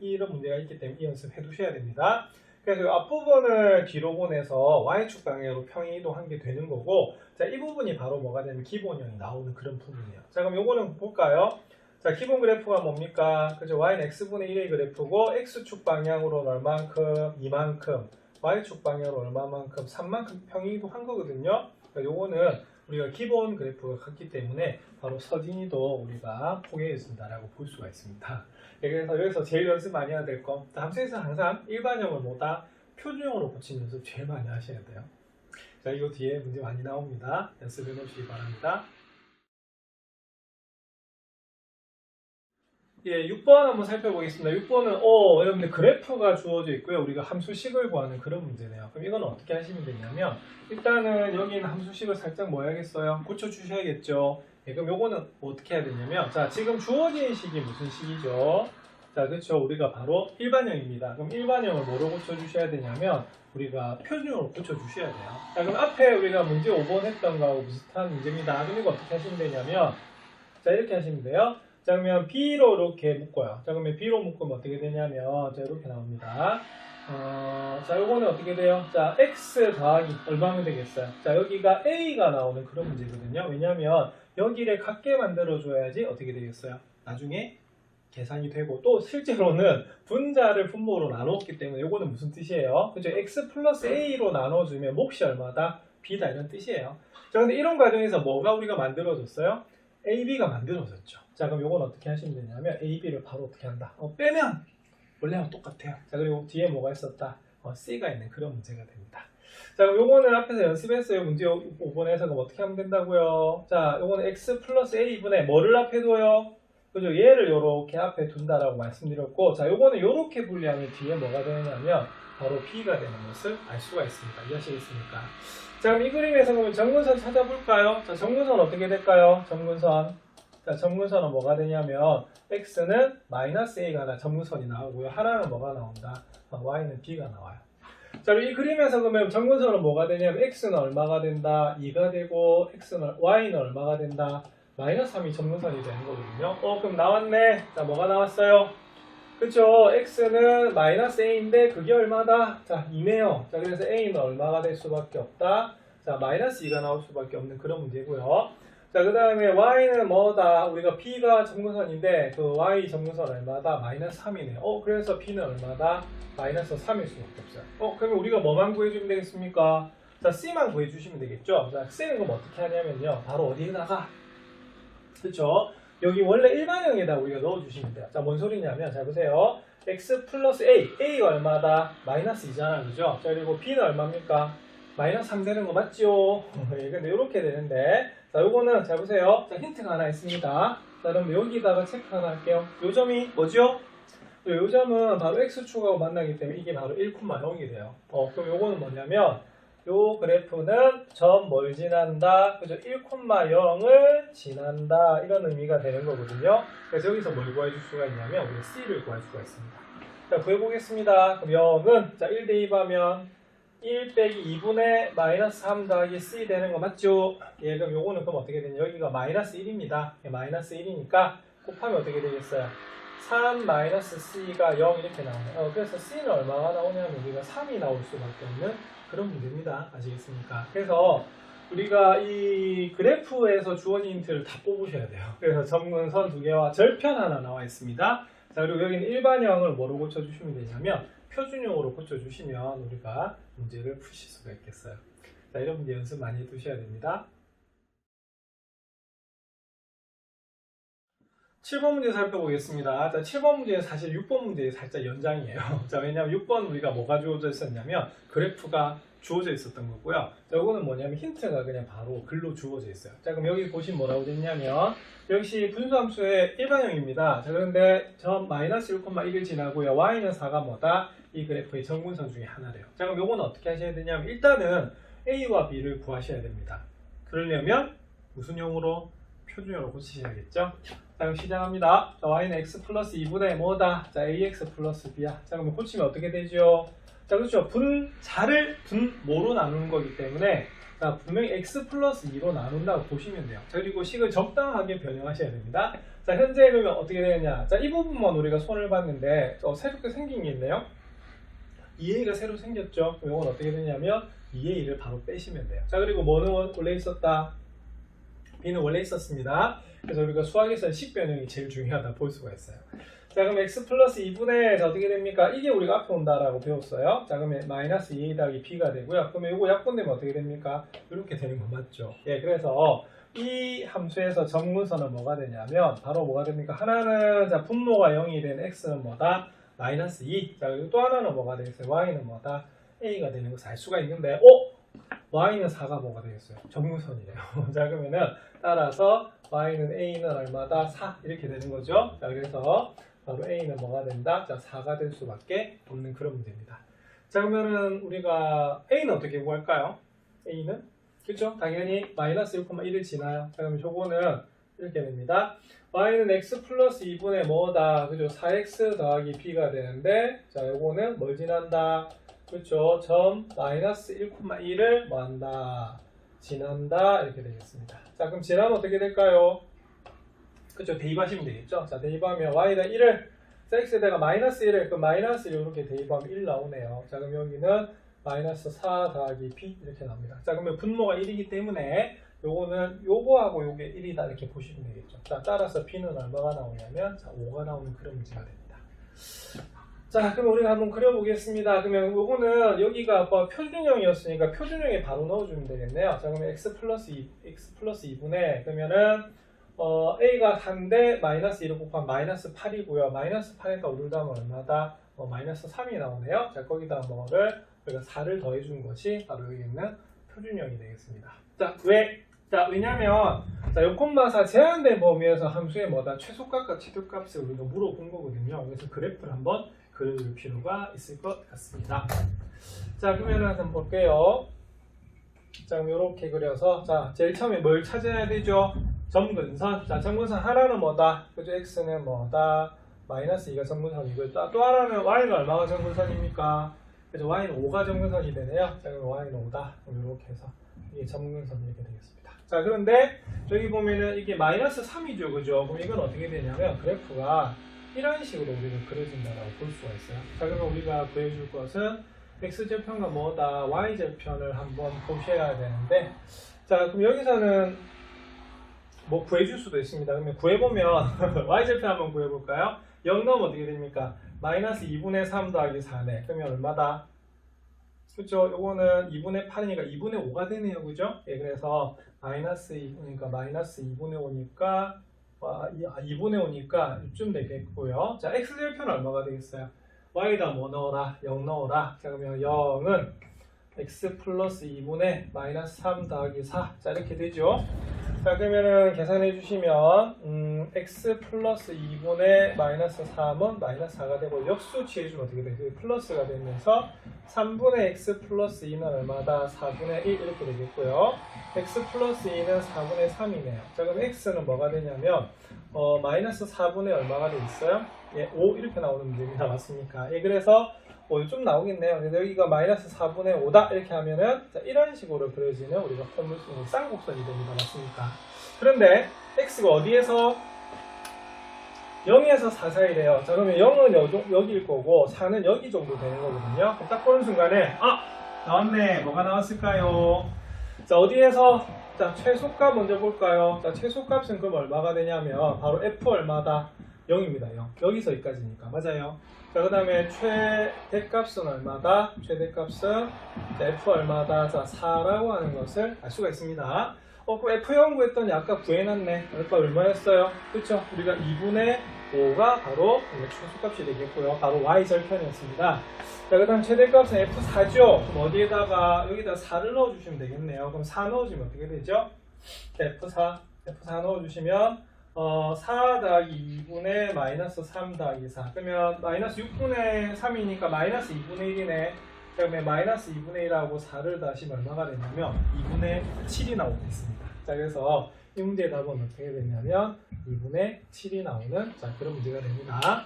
이런 문제가 있기 때문에 이 연습 해두셔야 됩니다. 그래서 이 앞부분을 뒤로 보내서 Y축 방향으로 평행 이동한 게 되는 거고, 자, 이 부분이 바로 뭐가 되면 기본형이 나오는 그런 부분이에요. 자, 그럼 요거는 볼까요? 자, 기본 그래프가 뭡니까? 그죠? Y는 X분의 1의 그래프고, X축 방향으로는 얼만큼? 이만큼. Y축 방향으로 얼마만큼? 3만큼 평행 이동한 거거든요. 그러니까 요거는 우리가 기본 그래프가 같기 때문에 바로 서진이도 우리가 포개해준다라고 볼 수가 있습니다. 그래서 여기서 제일 연습 많이 해야 될 거, 함수에서 항상 일반형을 뭐다? 표준형으로 고치는 연습 제일 많이 하셔야 돼요. 자, 이거 뒤에 문제 많이 나옵니다. 연습해 놓으시기 바랍니다. 예, 6번 한번 살펴보겠습니다. 6번은 여러분들 그래프가 주어져 있고요. 우리가 함수식을 구하는 그런 문제네요. 그럼 이건 어떻게 하시면 되냐면, 일단은 여기 있는 함수식을 살짝 뭐 해야겠어요? 고쳐주셔야겠죠. 예, 그럼 요거는 어떻게 해야 되냐면, 자, 지금 주어진 식이 무슨 식이죠? 자, 그렇죠. 우리가 바로 일반형입니다. 그럼 일반형을 뭐로 고쳐주셔야 되냐면, 우리가 표준형으로 고쳐주셔야 돼요. 자, 그럼 앞에 우리가 문제 5번 했던 거하고 비슷한 문제입니다. 그럼 이거 어떻게 하시면 되냐면, 자, 이렇게 하시면 돼요. 자, 그러면 B로 이렇게 묶어요. 자, 그러면 B로 묶으면 어떻게 되냐면, 자, 이렇게 나옵니다. 자, 요거는 어떻게 돼요? 자, X 더하기 얼마면 되겠어요? 자, 여기가 A가 나오는 그런 문제거든요. 왜냐면, 여기를 같게 만들어줘야지 어떻게 되겠어요? 나중에 계산이 되고, 또 실제로는 분자를 분모로 나눴기 때문에 요거는 무슨 뜻이에요? 그죠? X 플러스 A로 나눠주면 몫이 얼마다? B다 이런 뜻이에요. 자, 근데 이런 과정에서 뭐가 우리가 만들어졌어요? AB가 만들어졌죠. 자, 그럼 요건 어떻게 하시면 되냐면 AB를 바로 어떻게 한다? 빼면 원래랑 똑같아요. 자, 그리고 뒤에 뭐가 있었다? C가 있는 그런 문제가 됩니다. 자, 그럼 요거는 앞에서 연습했어요. 문제 5번에서 그럼 어떻게 하면 된다고요? 자, 요거는 X 플러스 A분의 뭐를 앞에 둬요? 그죠? 얘를 요렇게 앞에 둔다라고 말씀드렸고, 자, 요거는 요렇게 분리하면 뒤에 뭐가 되냐면 바로 B가 되는 것을 알 수가 있습니다. 이해하시겠습니까? 자, 그럼 이 그림에서 그러면 정근선 찾아볼까요? 자, 정근선 어떻게 될까요? 정근선. 자, 정근선은 뭐가 되냐면 X는 마이너스 A가 정근선이 나오고요. 하나는 뭐가 나온다? Y는 B가 나와요. 자, 그럼 이 그림에서 그러면 정근선은 뭐가 되냐면 X는 얼마가 된다? 2가 되고 Y는 얼마가 된다? 마이너스 3이 정근선이 되는 거거든요. 그럼 나왔네. 자, 뭐가 나왔어요? 그쵸? X는 마이너스 A인데 그게 얼마다? 자, 2네요. 자, 그래서 A는 얼마가 될 수밖에 없다? 자, 마이너스 2가 나올 수밖에 없는 그런 문제고요. 자, 그 다음에 Y는 뭐다? 우리가 B가 정근선인데 그 Y 정근선 얼마다? 마이너스 3이네요. 그래서 B는 얼마다? 마이너스 3일 수밖에 없어요. 그러면 우리가 뭐만 구해주면 되겠습니까? 자, C만 구해주시면 되겠죠? 자, C는 그럼 어떻게 하냐면요. 바로 어디에다가? 그쵸? 여기 원래 일반형에다 우리가 넣어주시면 돼요. 자, 뭔 소리냐면, 자, 보세요. X 플러스 A. A가 얼마다? 마이너스 2잖아. 그죠? 자, 그리고 B는 얼마입니까? 마이너스 3 되는 거 맞죠? 근데 이렇게 되는데, 자, 요거는, 자, 보세요. 자, 힌트가 하나 있습니다. 자, 그럼 여기다가 체크 하나 할게요. 요 점이 뭐죠? 요 점은 바로 X축하고 만나기 때문에 이게 바로 1,0이 돼요. 그럼 요거는 뭐냐면, 요 그래프는 점 뭘 지난다? 그죠? 1,0을 지난다. 이런 의미가 되는 거거든요. 그래서 여기서 뭘 구해줄 수가 있냐면, 우리 C를 구할 수가 있습니다. 자, 구해보겠습니다. 그럼 0은, 자, 1 대입하면 1 빼기 2분의 마이너스 3 더하기 C 되는 거 맞죠? 예, 그럼 요거는 그럼 어떻게 되냐? 여기가 마이너스 1입니다. 예, 마이너스 1이니까 곱하면 어떻게 되겠어요? 3 마이너스 C가 0 이렇게 나오네요. 그래서 C는 얼마가 나오냐면 우리가 3이 나올 수밖에 없는 그런 문제입니다. 아시겠습니까? 그래서 우리가 이 그래프에서 주어진 힌트를 다 뽑으셔야 돼요. 그래서 정근선 2개와 절편 하나 나와 있습니다. 자, 그리고 여기는 일반형을 뭐로 고쳐주시면 되냐면 표준형으로 고쳐주시면 우리가 문제를 푸실 수가 있겠어요. 자, 이런 문제 연습 많이 해두셔야 됩니다. 7번 문제 살펴보겠습니다. 자, 7번 문제는 사실 6번 문제의 살짝 연장이에요. 자, 왜냐하면 6번 우리가 뭐가 주어져 있었냐면 그래프가 주어져 있었던 거고요. 자, 이거는 뭐냐면 힌트가 그냥 바로 글로 주어져 있어요. 자, 그럼 여기 보시면 뭐라고 됐냐면 역시 분수함수의 일반형입니다. 자, 그런데 점 마이너스 1,1을 지나고요. Y는 4가 뭐다? 이 그래프의 정근선 중에 하나래요. 자, 그럼 요거는 어떻게 하셔야 되냐면 일단은 A와 B를 구하셔야 됩니다. 그러려면 무슨 형으로? 표준형으로 고치셔야겠죠? 자, 그럼 시작합니다. 자, Y는 X 플러스 2분의 뭐다? 자, AX 플러스 B야. 자, 그러면 고치면 어떻게 되죠? 자, 그렇죠. 분자를 분모로 나누는 거기 때문에 자, 분명히 X 플러스 2로 나눈다고 보시면 돼요. 자, 그리고 식을 적당하게 변형하셔야 됩니다. 자, 현재 그러면 어떻게 되느냐? 자, 이 부분만 우리가 손을 봤는데 새롭게 생긴 게 있네요. 2a가 새로 생겼죠. 이건 어떻게 되냐면 2a를 바로 빼시면 돼요. 자, 그리고 뭐는 원래 있었다? b는 원래 있었습니다. 그래서 우리가 수학에서는 식변형이 제일 중요하다 볼 수가 있어요. 자, 그럼 x 플러스 2분의 어떻게 됩니까? 이게 우리가 앞에 온다라고 배웠어요. 자, 그러면 마이너스 2a 더하기 b가 되고요. 그러면 이거 약분되면 어떻게 됩니까? 이렇게 되는 거 맞죠? 예, 그래서 이 함수에서 정문선은 뭐가 되냐면 바로 뭐가 됩니까? 하나는 자 분모가 0이 된 x는 뭐다? 마이너스 2. 자, 그리고 또 하나는 뭐가 되겠어요? y는 뭐다? a가 되는 것을 알 수가 있는데 y는 4가 뭐가 되겠어요? 정문선이래요. 자, 그러면은 따라서 y는 a는 얼마다? 4 이렇게 되는 거죠. 자, 그래서 바로 a는 뭐가 된다? 자, 4가 될 수밖에 없는 그런 문제입니다. 자, 그러면은 우리가 a는 어떻게 구할까요? a는 그렇죠? 당연히 마이너스 1,1을 지나요. 자, 그러면 저거는 이렇게 됩니다. y는 x 플러스 2분의 뭐다? 그죠? 4x 더하기 b가 되는데 자, 요거는 뭘 지난다? 그렇죠? 점 마이너스 1,1을 뭐 한다? 지난다 이렇게 되겠습니다. 자, 그럼 지나면 어떻게 될까요? 그렇죠? 대입하시면 되겠죠? 자, 대입하면 y가 1을 x에다가 마이너스 1을 그럼 마이너스 1 이렇게 대입하면 1 나오네요. 자, 그럼 여기는 마이너스 4 더하기 b 이렇게 나옵니다. 자, 그러면 분모가 1이기 때문에 요거는 요거하고 요게 1이다 이렇게 보시면 되겠죠. 자, 따라서 b는 얼마가 나오냐면 자, 5가 나오는 그런 문제가 됩니다. 자, 그럼 우리가 한번 그려보겠습니다. 그러면 요거는 여기가 뭐 표준형이었으니까 표준형에 바로 넣어주면 되겠네요. 자, 그러면 x 플러스 2분의 그러면은 a가 4인데 마이너스 1을 곱하면 마이너스 8이고요. 마이너스 8에다 5를 더하면 얼마다? 마이너스 3이 나오네요. 자, 거기다 뭐를 우리가 4를 더해준 것이 바로 여기 있는 표준형이 되겠습니다. 자, 왜? 자, 왜냐면 자, 요콤마4 제한된 범위에서 함수의 뭐다? 최소값과 최대값을 우리가 물어본 거거든요. 그래서 그래프를 한번 그려줄 필요가 있을 것 같습니다. 자, 그러면 한번 볼게요. 자, 그럼 이렇게 그려서 자, 제일 처음에 뭘 찾아야 되죠? 점근선. 자, 점근선 하나는 뭐다? 그죠? x는 뭐다? 마이너스 2가 점근선이고 또 하나는 y는 얼마가 점근선입니까? 그래서 y는 5가 점근선이 되네요. 자, 그럼 y는 5다. 이렇게 해서 이게 점근선 이렇게 되겠습니다. 자, 그런데 저기 보면은 이게 마이너스 3이죠, 그죠? 그럼 이건 어떻게 되냐면 그래프가 이런 식으로 우리가 그려진다라고 볼 수가 있어요. 자, 그러면 우리가 구해줄 것은 x절편과 뭐다? y절편을 한번 보셔야 되는데 자, 그럼 여기서는 뭐 구해줄 수도 있습니다. 그러면 구해보면 y절편 한번 구해볼까요? 0 넣으면 어떻게 됩니까? 마이너스 2분의 3 더하기 4네. 그러면 얼마다? 그쵸? 요거는 2분의 8이니까 2분의 5가 되네요. 그죠? 예, 그래서 마이너스 2분이니까 마이너스 2분의 5니까 2분의 5니까 이쯤 되겠고요. 자, x절편은 얼마가 되겠어요? y에다 뭐 넣어라? 0 넣어라. 자, 그러면 0은 x 플러스 2분의 마이너스 3 더하기 4. 자, 이렇게 되죠. 자, 그러면은 계산해 주시면 x 플러스 2분의 마이너스 3은 마이너스 4가 되고 역수 취해주면 어떻게 돼요? 플러스가 되면서 3분의 x 플러스 2는 얼마다? 4분의 1 이렇게 되겠고요. x 플러스 2는 4분의 3이네요. 자, 그럼 x는 뭐가 되냐면 마이너스 4분의 얼마가 돼 있어요? 예, 5 이렇게 나오는 문제입니다. 맞습니까? 예, 그래서 좀 나오겠네요. 그래서 여기가 마이너스 4분의 5다 이렇게 하면은 자, 이런 식으로 그려지는 우리가 쌍곡선이 됩니다. 맞습니까? 그런데 x가 어디에서 0에서 4 사이래요. 자, 그러면 0은 여기일 거고 4는 여기 정도 되는 거거든요. 그럼 딱 보는 순간에 나왔네. 뭐가 나왔을까요? 자, 어디에서 자, 최소값 먼저 볼까요? 자, 최소값은 그럼 얼마가 되냐면 바로 f 얼마다? 0입니다. 0. 여기서 여기까지니까. 맞아요. 자, 그 다음에 최대값은 얼마다? 최대값은 f 얼마다? 자, 4라고 하는 것을 알 수가 있습니다. 그럼 f0 구했더니 아까 구해놨네. 아까 얼마였어요? 그쵸? 우리가 2분의 5가 바로 최소값이 되겠고요. 바로 y절편이었습니다. 자, 그 다음 최대값은 f4죠? 그럼 어디에다가 여기다 4를 넣어주시면 되겠네요. 그럼 4 넣어주면 어떻게 되죠? f4 넣어주시면 4 더하기 2분의 마이너스 3 더하기 4 그러면 마이너스 6분의 3이니까 마이너스 2분의 1이네. 그러면 마이너스 2분의 1하고 4를 더하시면 얼마가 되냐면 2분의 7이 나오고 있습니다. 자, 그래서 이 문제의 답은 어떻게 되냐면 2분의 7이 나오는 자, 그런 문제가 됩니다.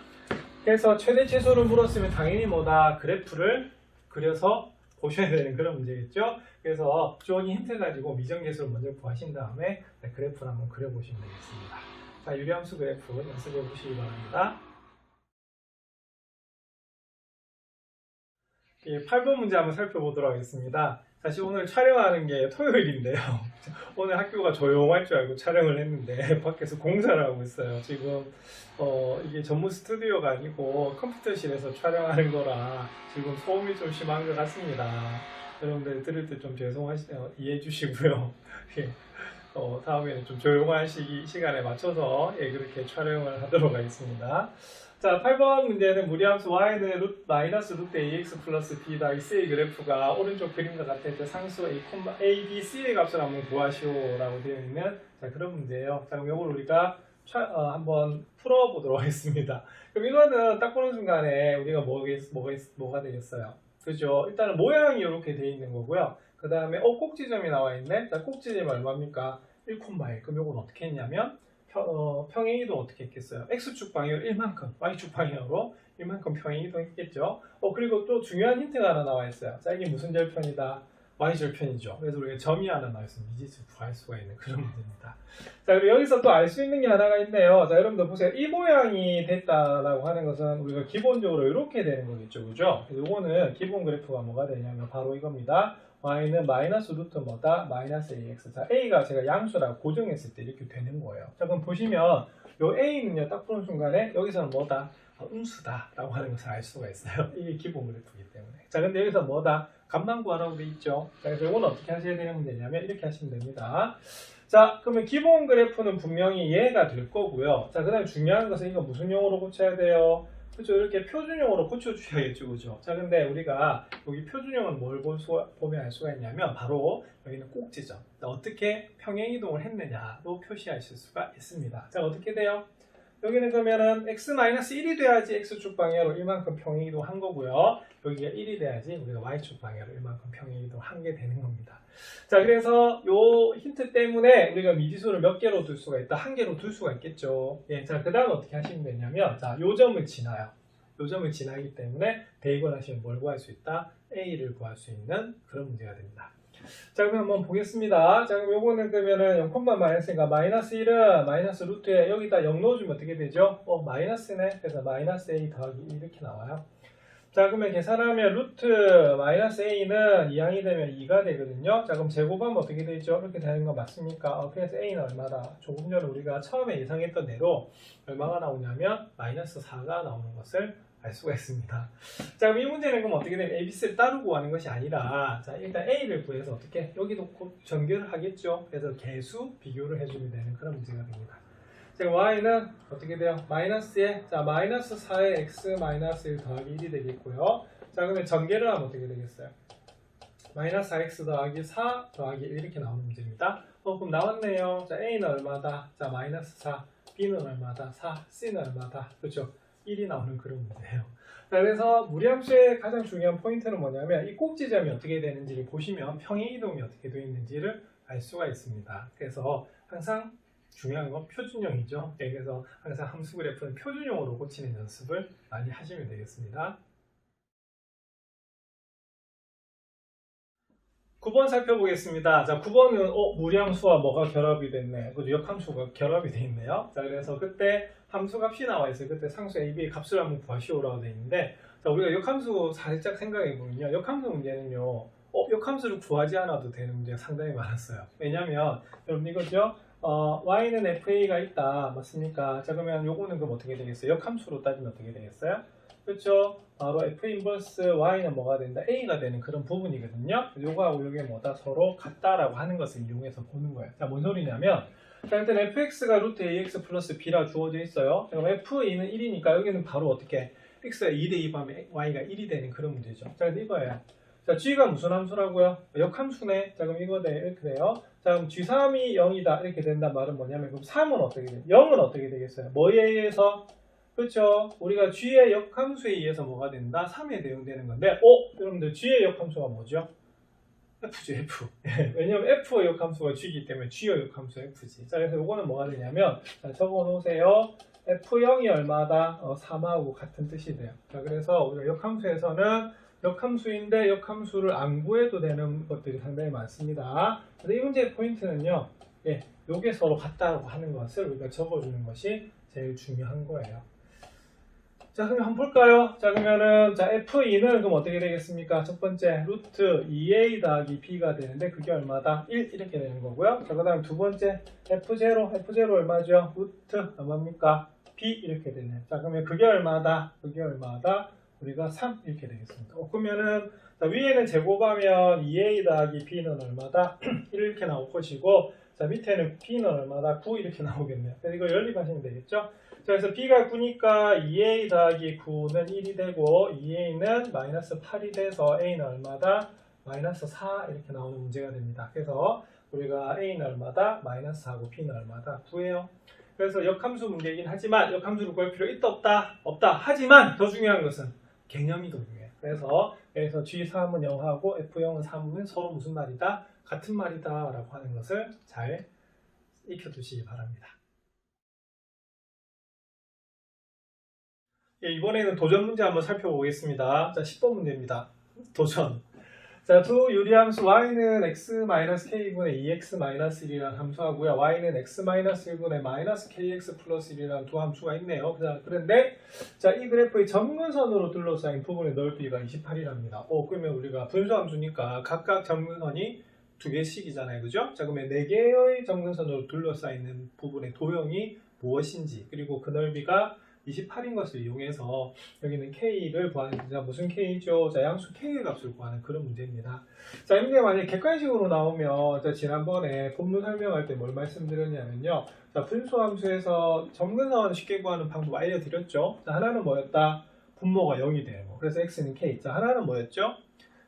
그래서 최대 최소를 물었으면 당연히 뭐다? 그래프를 그려서 보셔야 되는 그런 문제겠죠. 그래서 주어진 힌트 가지고 미정계수를 먼저 구하신 다음에 그래프를 한번 그려보시면 되겠습니다. 자, 유리함수 그래프 연습해 보시기 바랍니다. 8번 문제 한번 살펴보도록 하겠습니다. 사실 오늘 촬영하는 게 토요일인데요. 오늘 학교가 조용할 줄 알고 촬영을 했는데 밖에서 공사를 하고 있어요. 지금 이게 전문 스튜디오가 아니고 컴퓨터실에서 촬영하는 거라 지금 소음이 좀 심한 것 같습니다. 여러분들 들을 때 좀 이해해 주시고요. 다음에는 좀 조용한 시간에 맞춰서 그렇게 촬영을 하도록 하겠습니다. 자, 8번 문제는 무리함수 y는 마이너스 루트 ax 플러스 b 더하기 c의 그래프가 오른쪽 그림과 같을 때 상수 a, b, c의 값을 한번 구하시오라고 되어 있는 그런 문제예요. 자, 그럼 이걸 우리가 한번 풀어보도록 하겠습니다. 그럼 이거는 딱 보는 순간에 우리가 뭐가 되겠어요? 그죠? 일단은 모양이 이렇게 되어 있는 거고요. 그 다음에 꼭지점이 나와 있네. 자, 꼭지점이 얼마입니까? 1,1. 그럼 이건 어떻게 했냐면 평행이동 어떻게 했겠어요? X축 방향으로 1만큼, Y축 방향으로 1만큼 평행이동 했겠죠? 그리고 또 중요한 힌트가 하나 나와 있어요. 자, 이게 무슨 절편이다? Y절편이죠. 그래서 우리가 점이 하나 나와 있으면 미지수 구할 수가 있는 그런 문제입니다. 자, 그리고 여기서 또 알 수 있는 게 하나가 있네요. 자, 여러분들 보세요. 이 모양이 됐다라고 하는 것은 우리가 기본적으로 이렇게 되는 거겠죠. 그죠? 이거는 기본 그래프가 뭐가 되냐면 바로 이겁니다. y는 마이너스 루트 뭐다? 마이너스 ax. 자, a가 제가 양수라고 고정했을 때 이렇게 되는 거예요. 자, 그럼 보시면 요 a는요, 딱 보는 순간에 여기서는 뭐다? 음수다 라고 하는 것을 알 수가 있어요. 이게 기본 그래프이기 때문에. 자, 근데 여기서 뭐다? 값만 구하라고 돼 있죠. 자, 그래서 이건 어떻게 하셔야 되는 문제냐면 이렇게 하시면 됩니다. 자, 그러면 기본 그래프는 분명히 얘가 될 거고요. 자, 그 다음에 중요한 것은 이거 무슨 용어로 고쳐야 돼요? 그렇죠. 이렇게 표준형으로 고쳐주셔야겠죠. 그죠? 자, 근데 우리가 여기 표준형은 뭘 보면 알 수가 있냐면 바로 여기는 꼭지점. 어떻게 평행이동을 했느냐로 표시하실 수가 있습니다. 자, 어떻게 돼요? 여기는 그러면은 x-1이 돼야지 x축 방향으로 1만큼 평행이동 한 거고요. 여기가 1이 돼야지 우리가 y축 방향으로 1만큼 평행이동 한 게 되는 겁니다. 자, 그래서 요 힌트 때문에 우리가 미지수를 몇 개로 둘 수가 있다? 한 개로 둘 수가 있겠죠. 예, 자, 그 다음 어떻게 하시면 되냐면, 자, 요 점을 지나요. 요 점을 지나기 때문에 대입을 하시면 뭘 구할 수 있다? a를 구할 수 있는 그런 문제가 됩니다. 자, 그럼 한번 보겠습니다. 자, 그럼 요거는 그러면은 0콤마 마이너스니까 마이너스 1은 마이너스 루트에 여기다 0 넣어주면 어떻게 되죠? 마이너스네. 그래서 마이너스 a 더하기 1 이렇게 나와요. 자, 그러면 계산하면 루트 마이너스 a는 2항이 되면 2가 되거든요. 자, 그럼 제곱하면 어떻게 되죠? 이렇게 되는 거 맞습니까? 그래서 a는 얼마다? 조금 전에 우리가 처음에 예상했던 대로 얼마가 나오냐면 마이너스 4가 나오는 것을 알 수가 있습니다. 자, 그럼 이 문제는 그럼 어떻게 되면 a, b, c를 따르고 하는 것이 아니라, 자, 일단 a를 구해서 어떻게 여기도 전개를 하겠죠. 그래서 개수 비교를 해주면 되는 그런 문제가 됩니다. 자, y는 어떻게 돼요? 마이너스에, 자, 마이너스 4에 x 마이너스 1 더하기 1이 되겠고요. 자, 그러면 전개를 하면 어떻게 되겠어요? 마이너스 4x 더하기 4 더하기 1 이렇게 나오는 문제입니다. 그럼 나왔네요. 자, a는 얼마다? 자, 마이너스 4, b는 얼마다? 4, c는 얼마다? 그렇죠? 1이 나오는 그런 문제예요. 자, 그래서 무리함수의 가장 중요한 포인트는 뭐냐면 이 꼭지점이 어떻게 되는지를 보시면 평행이동이 어떻게 되어 있는지를 알 수가 있습니다. 그래서 항상 중요한 건 표준형이죠. 그래서 항상 함수 그래프는 표준형으로 고치는 연습을 많이 하시면 되겠습니다. 9번 살펴보겠습니다. 자, 9번은 무리함수와 뭐가 결합이 됐네. 그죠? 역함수가 결합이 돼 있네요. 자, 그래서 그때 함수값이 나와 있어요. 그때 상수 a, b의 값을 한번 구하시오라고 돼 있는데, 자, 우리가 역함수 살짝 생각해 보면요. 역함수 문제는요. 역함수를 구하지 않아도 되는 문제가 상당히 많았어요. 왜냐면 여러분 이거죠. y는 fa가 있다. 맞습니까? 자, 그러면 요거는 그럼 어떻게 되겠어요? 역함수로 따지면 어떻게 되겠어요? 그렇죠? 바로 f 인버스 y는 뭐가 된다? a가 되는 그런 부분이거든요. 요거하고 요게 뭐다? 서로 같다라고 하는 것을 이용해서 보는 거예요. 자, 뭔 소리냐면, 자, 일단 fx가 루트 ax 플러스 b라 주어져 있어요. 자, 그럼 f2는 1이니까 여기는 바로 어떻게 x가 2 대입하면 y가 1이 되는 그런 문제죠. 자, 근데 이거예요. 자, g가 무슨 함수라고요? 역함수네. 자, 그럼 이거 이렇게 돼요. 자, 그럼 g3이 0이다 이렇게 된단 말은 뭐냐면, 그럼 3은 어떻게 돼요? 0은 어떻게 되겠어요? 뭐에 의해서? 그렇죠? 우리가 g의 역함수에 의해서 뭐가 된다? 3에 대응되는 건데, 여러분들 g의 역함수가 뭐죠? f죠, f. 왜냐면 f의 역함수가 g이기 때문에 g의 역함수가 f지. 자, 그래서 이거는 뭐가 되냐면, 자, 적어 놓으세요. f0이 얼마다? 3하고 같은 뜻이 돼요. 자, 그래서 우리가 역함수에서는 역함수인데 역함수를 안 구해도 되는 것들이 상당히 많습니다. 그래서 이 문제의 포인트는요, 요게 서로 같다고 하는 것을 우리가 적어주는 것이 제일 중요한 거예요. 자, 그럼 한번 볼까요? 자, 그러면은, 자, F2는 그럼 어떻게 되겠습니까? 첫 번째, 루트 2A 더하기 B가 되는데, 그게 얼마다? 1, 이렇게 되는 거고요. 자, 그 다음 두 번째, F0 얼마죠? 루트, 얼마입니까? B, 이렇게 되네요. 자, 그러면 그게 얼마다? 그게 얼마다? 우리가 3, 이렇게 되겠습니다. 그러면은, 자, 위에는 제곱하면 2A 더하기 B는 얼마다? 1 이렇게 나올 것이고, 자, 밑에는 B는 얼마다? 9 이렇게 나오겠네요. 그래서 이거 연립하시면 되겠죠? 자, 그래서 B가 9니까 2A 더하기 9는 1이 되고 2A는 마이너스 8이 돼서 A는 얼마다? 마이너스 4 이렇게 나오는 문제가 됩니다. 그래서 우리가 A는 얼마다? 마이너스 4고 B는 얼마다? 9예요. 그래서 역함수 문제이긴 하지만 역함수를 구할 필요 있다 없다? 없다. 하지만 더 중요한 것은 개념이 더 중요해요. 그래서 G3은 0하고 F0은 3은 서로 무슨 말이다? 같은 말이다 라고 하는 것을 잘 익혀두시기 바랍니다. 예, 이번에는 도전 문제 한번 살펴보겠습니다. 자, 10번 문제입니다. 도전. 자, 두 유리함수 y는 x-k분의 2x-1이라는 함수하고요. y는 x-1분의 -kx 플러스 1이라는 두 함수가 있네요. 자, 그런데 자, 이 그래프의 점근선으로 둘러싸인 부분의 넓이가 28이랍니다. 그러면 우리가 분수함수니까 각각 점근선이 두 개씩이잖아요. 그죠? 자, 그러면 4개의 점근선으로 둘러싸이는 부분의 도형이 무엇인지, 그리고 그 넓이가 28인 것을 이용해서 여기는 K를 구하는, 자, 무슨 K죠? 자, 양수 K의 값을 구하는 그런 문제입니다. 자, 근데 만약에 객관식으로 나오면, 자, 지난번에 본문 설명할 때 뭘 말씀드렸냐면요. 자, 분수함수에서 점근선 쉽게 구하는 방법 알려드렸죠? 자, 하나는 뭐였다? 분모가 0이 되고, 그래서 X는 K. 자, 하나는 뭐였죠?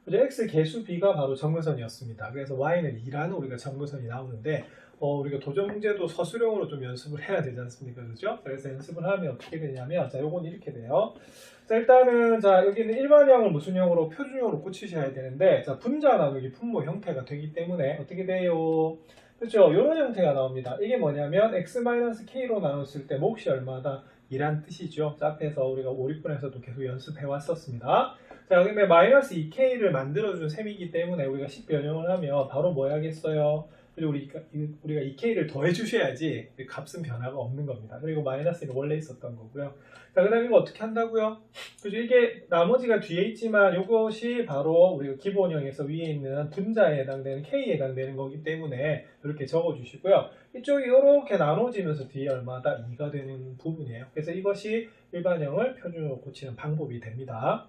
X 개수 B가 바로 점근선이었습니다. 그래서 Y는 2라는 우리가 점근선이 나오는데, 우리가 도전 문제도 서술형으로 좀 연습을 해야 되지 않습니까? 그죠? 그래서 연습을 하면 어떻게 되냐면, 자, 요건 이렇게 돼요. 자, 일단은, 자, 여기는 일반형을 무슨 형으로? 표준형으로 고치셔야 되는데, 자, 분자 나누기 분모 형태가 되기 때문에 어떻게 돼요? 그렇죠? 이런 형태가 나옵니다. 이게 뭐냐면, x-k로 나눴을 때 몫이 얼마다? 2란 뜻이죠. 자, 앞에서 우리가 5, 6분에서도 계속 연습해 왔었습니다. 자, 그러면 마이너스 2k를 만들어준 셈이기 때문에 우리가 식 변형을 하면 바로 뭐 해야겠어요? 그리고 우리가 2k를 더해 주셔야지 값은 변화가 없는 겁니다. 그리고 마이너스는 원래 있었던 거고요. 자, 그 다음에 이거 어떻게 한다고요? 그죠? 이게 나머지가 뒤에 있지만 이것이 바로 우리가 기본형에서 위에 있는 분자에 해당되는 k에 해당되는 거기 때문에 이렇게 적어주시고요. 이쪽이 이렇게 나눠지면서 뒤에 얼마다 2가 되는 부분이에요. 그래서 이것이 일반형을 표준으로 고치는 방법이 됩니다.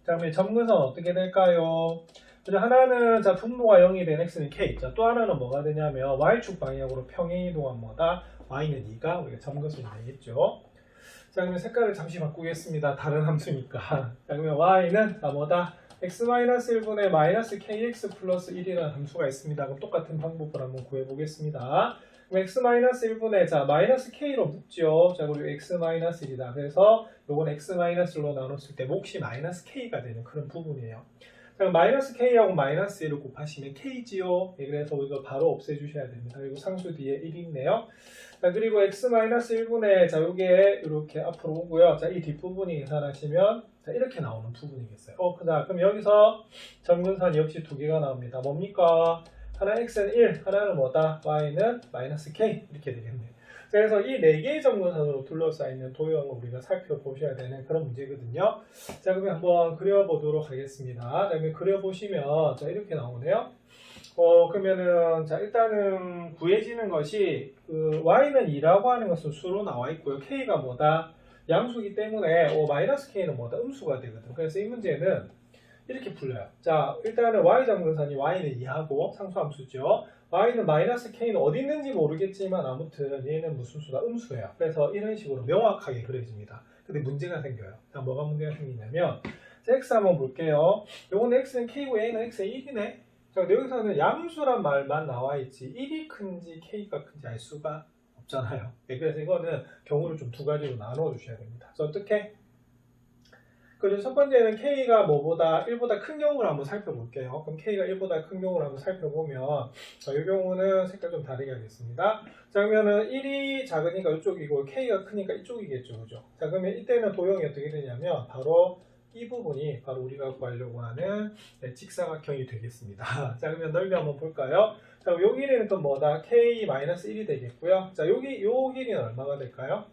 자, 그러면 점근선 어떻게 될까요? 하나는 자, 분모가 0이 된 x는 k. 자, 또 하나는 뭐가 되냐면 y축 방향으로 평행 이동한 뭐다? y는 2가 우리가 점근선이 되겠죠. 자, 그러면 색깔을 잠시 바꾸겠습니다. 다른 함수니까. 자, 그러면 y는 뭐다? x-1분의 -kx 플러스 1이라는 함수가 있습니다. 그럼 똑같은 방법을 한번 구해보겠습니다. 그럼 x-1분의 자, -k로 묶죠. 자, 그리고 x-1이다. 그래서 요건 x-로 나눴을 때 몫이 -k가 되는 그런 부분이에요. 자, -k하고 -1을 곱하시면 k지요. 예, 그래서 이거 바로 없애주셔야 됩니다. 그리고 상수 뒤에 1이 있네요. 자, 그리고 x-1분의 자, 요게 이렇게 앞으로 오고요. 자, 이 뒷부분이 계산하시면 자, 이렇게 나오는 부분이겠어요. 자, 그럼 여기서 점근선 역시 두 개가 나옵니다. 뭡니까? 하나 x는 1, 하나는 뭐다? y는 -k 이렇게 되겠네요. 그래서 이 4개의 점근선으로 둘러싸이는 도형을 우리가 살펴보셔야 되는 그런 문제거든요. 자, 그러면 한번 그려보도록 하겠습니다. 자, 그러면 그려보시면 자, 이렇게 나오네요. 그러면은 자, 일단은 구해지는 것이 그 y는 2라고 하는 것은 수로 나와 있고요. k가 뭐다? 양수기 때문에 -k는 뭐다? 음수가 되거든. 그래서 이 문제는 이렇게 풀려요. 자, 일단은 y 점근선이 y는 2하고 상수함수죠. y는 -k는 어디 있는지 모르겠지만 아무튼 얘는 무슨 수다? 음수예요. 그래서 이런 식으로 명확하게 그려집니다. 근데 문제가 생겨요. 자, 뭐가 문제가 생기냐면 자, x 한번 볼게요. 요거는 x는 k고 a는 x는 1이네. 자, 근데 여기서는 양수란 말만 나와 있지 1이 큰지 k가 큰지 알 수가 없잖아요. 네, 그래서 이거는 경우를 좀 두 가지로 나누어 주셔야 됩니다. 그래서 어떻게? 그래서 첫 번째는 K가 뭐보다 1보다 큰 경우를 한번 살펴볼게요. 그럼 K가 1보다 큰 경우를 한번 살펴보면 이 경우는 색깔 좀 다르게 하겠습니다. 자, 그러면은 1이 작으니까 이쪽이고 K가 크니까 이쪽이겠죠. 그죠? 자, 그러면 이때는 도형이 어떻게 되냐면 바로 이 부분이 바로 우리가 구하려고 하는 직사각형이 되겠습니다. 자, 그러면 넓이 한번 볼까요? 자, 요 길이는 또 뭐다? K-1이 되겠고요. 자, 요 길이는 얼마가 될까요?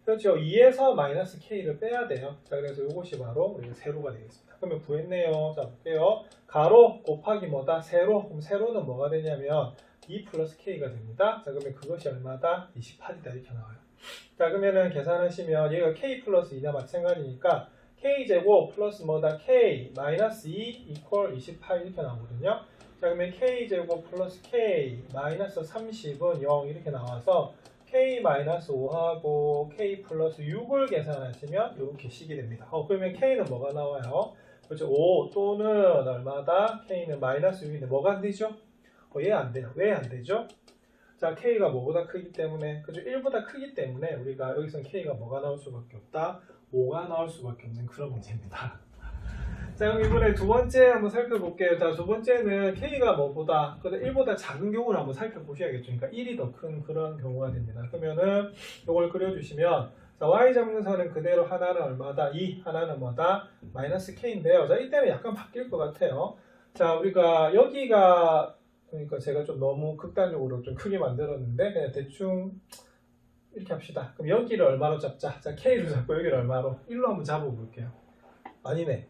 그렇죠. 2에서 마이너스 k를 빼야 돼요. 자, 그래서 이것이 바로 우리가 세로가 되겠습니다. 그러면 구했네요. 자, 볼게요. 가로 곱하기 뭐다? 세로. 그럼 세로는 뭐가 되냐면 2 플러스 k가 됩니다. 자, 그러면 그것이 얼마다? 28이다. 이렇게 나와요. 자, 그러면은 계산하시면 얘가 k 플러스 2나 마찬가지니까 k제곱 플러스 뭐다? k 마이너스 2 이퀄 28 이렇게 나오거든요. 자, 그러면 k제곱 플러스 k 마이너스 30은 0 이렇게 나와서 k-5하고 k 플러스 6을 계산하시면 이렇게 식이 됩니다. 그러면 k는 뭐가 나와요? 그렇죠. 5 또는 얼마다? k는 마이너스 6인데 뭐가 안 되죠? 얘 안 돼요. 왜 안 되죠? 자, k가 뭐보다 크기 때문에, 그죠? 1보다 크기 때문에 우리가 여기서 k가 뭐가 나올 수밖에 없다? 5가 나올 수밖에 없는 그런 문제입니다. 자, 그럼 이번에 두 번째 한번 살펴볼게요. 자, 두 번째는 k가 뭐보다, 1보다 작은 경우를 한번 살펴보셔야겠죠. 그러니까 1이 더 큰 그런 경우가 됩니다. 그러면은 이걸 그려주시면, 자, y-점선은 그대로 하나는 얼마다? 2, 하나는 뭐다? 마이너스 k인데요. 자, 이때는 약간 바뀔 것 같아요. 자, 우리가 여기가, 그러니까 제가 좀 너무 극단적으로 좀 크게 만들었는데, 그냥 대충 이렇게 합시다. 그럼 여기를 얼마로 잡자? 자, k를 잡고 여기를 얼마로? 1로 한번 잡아볼게요. 아니네.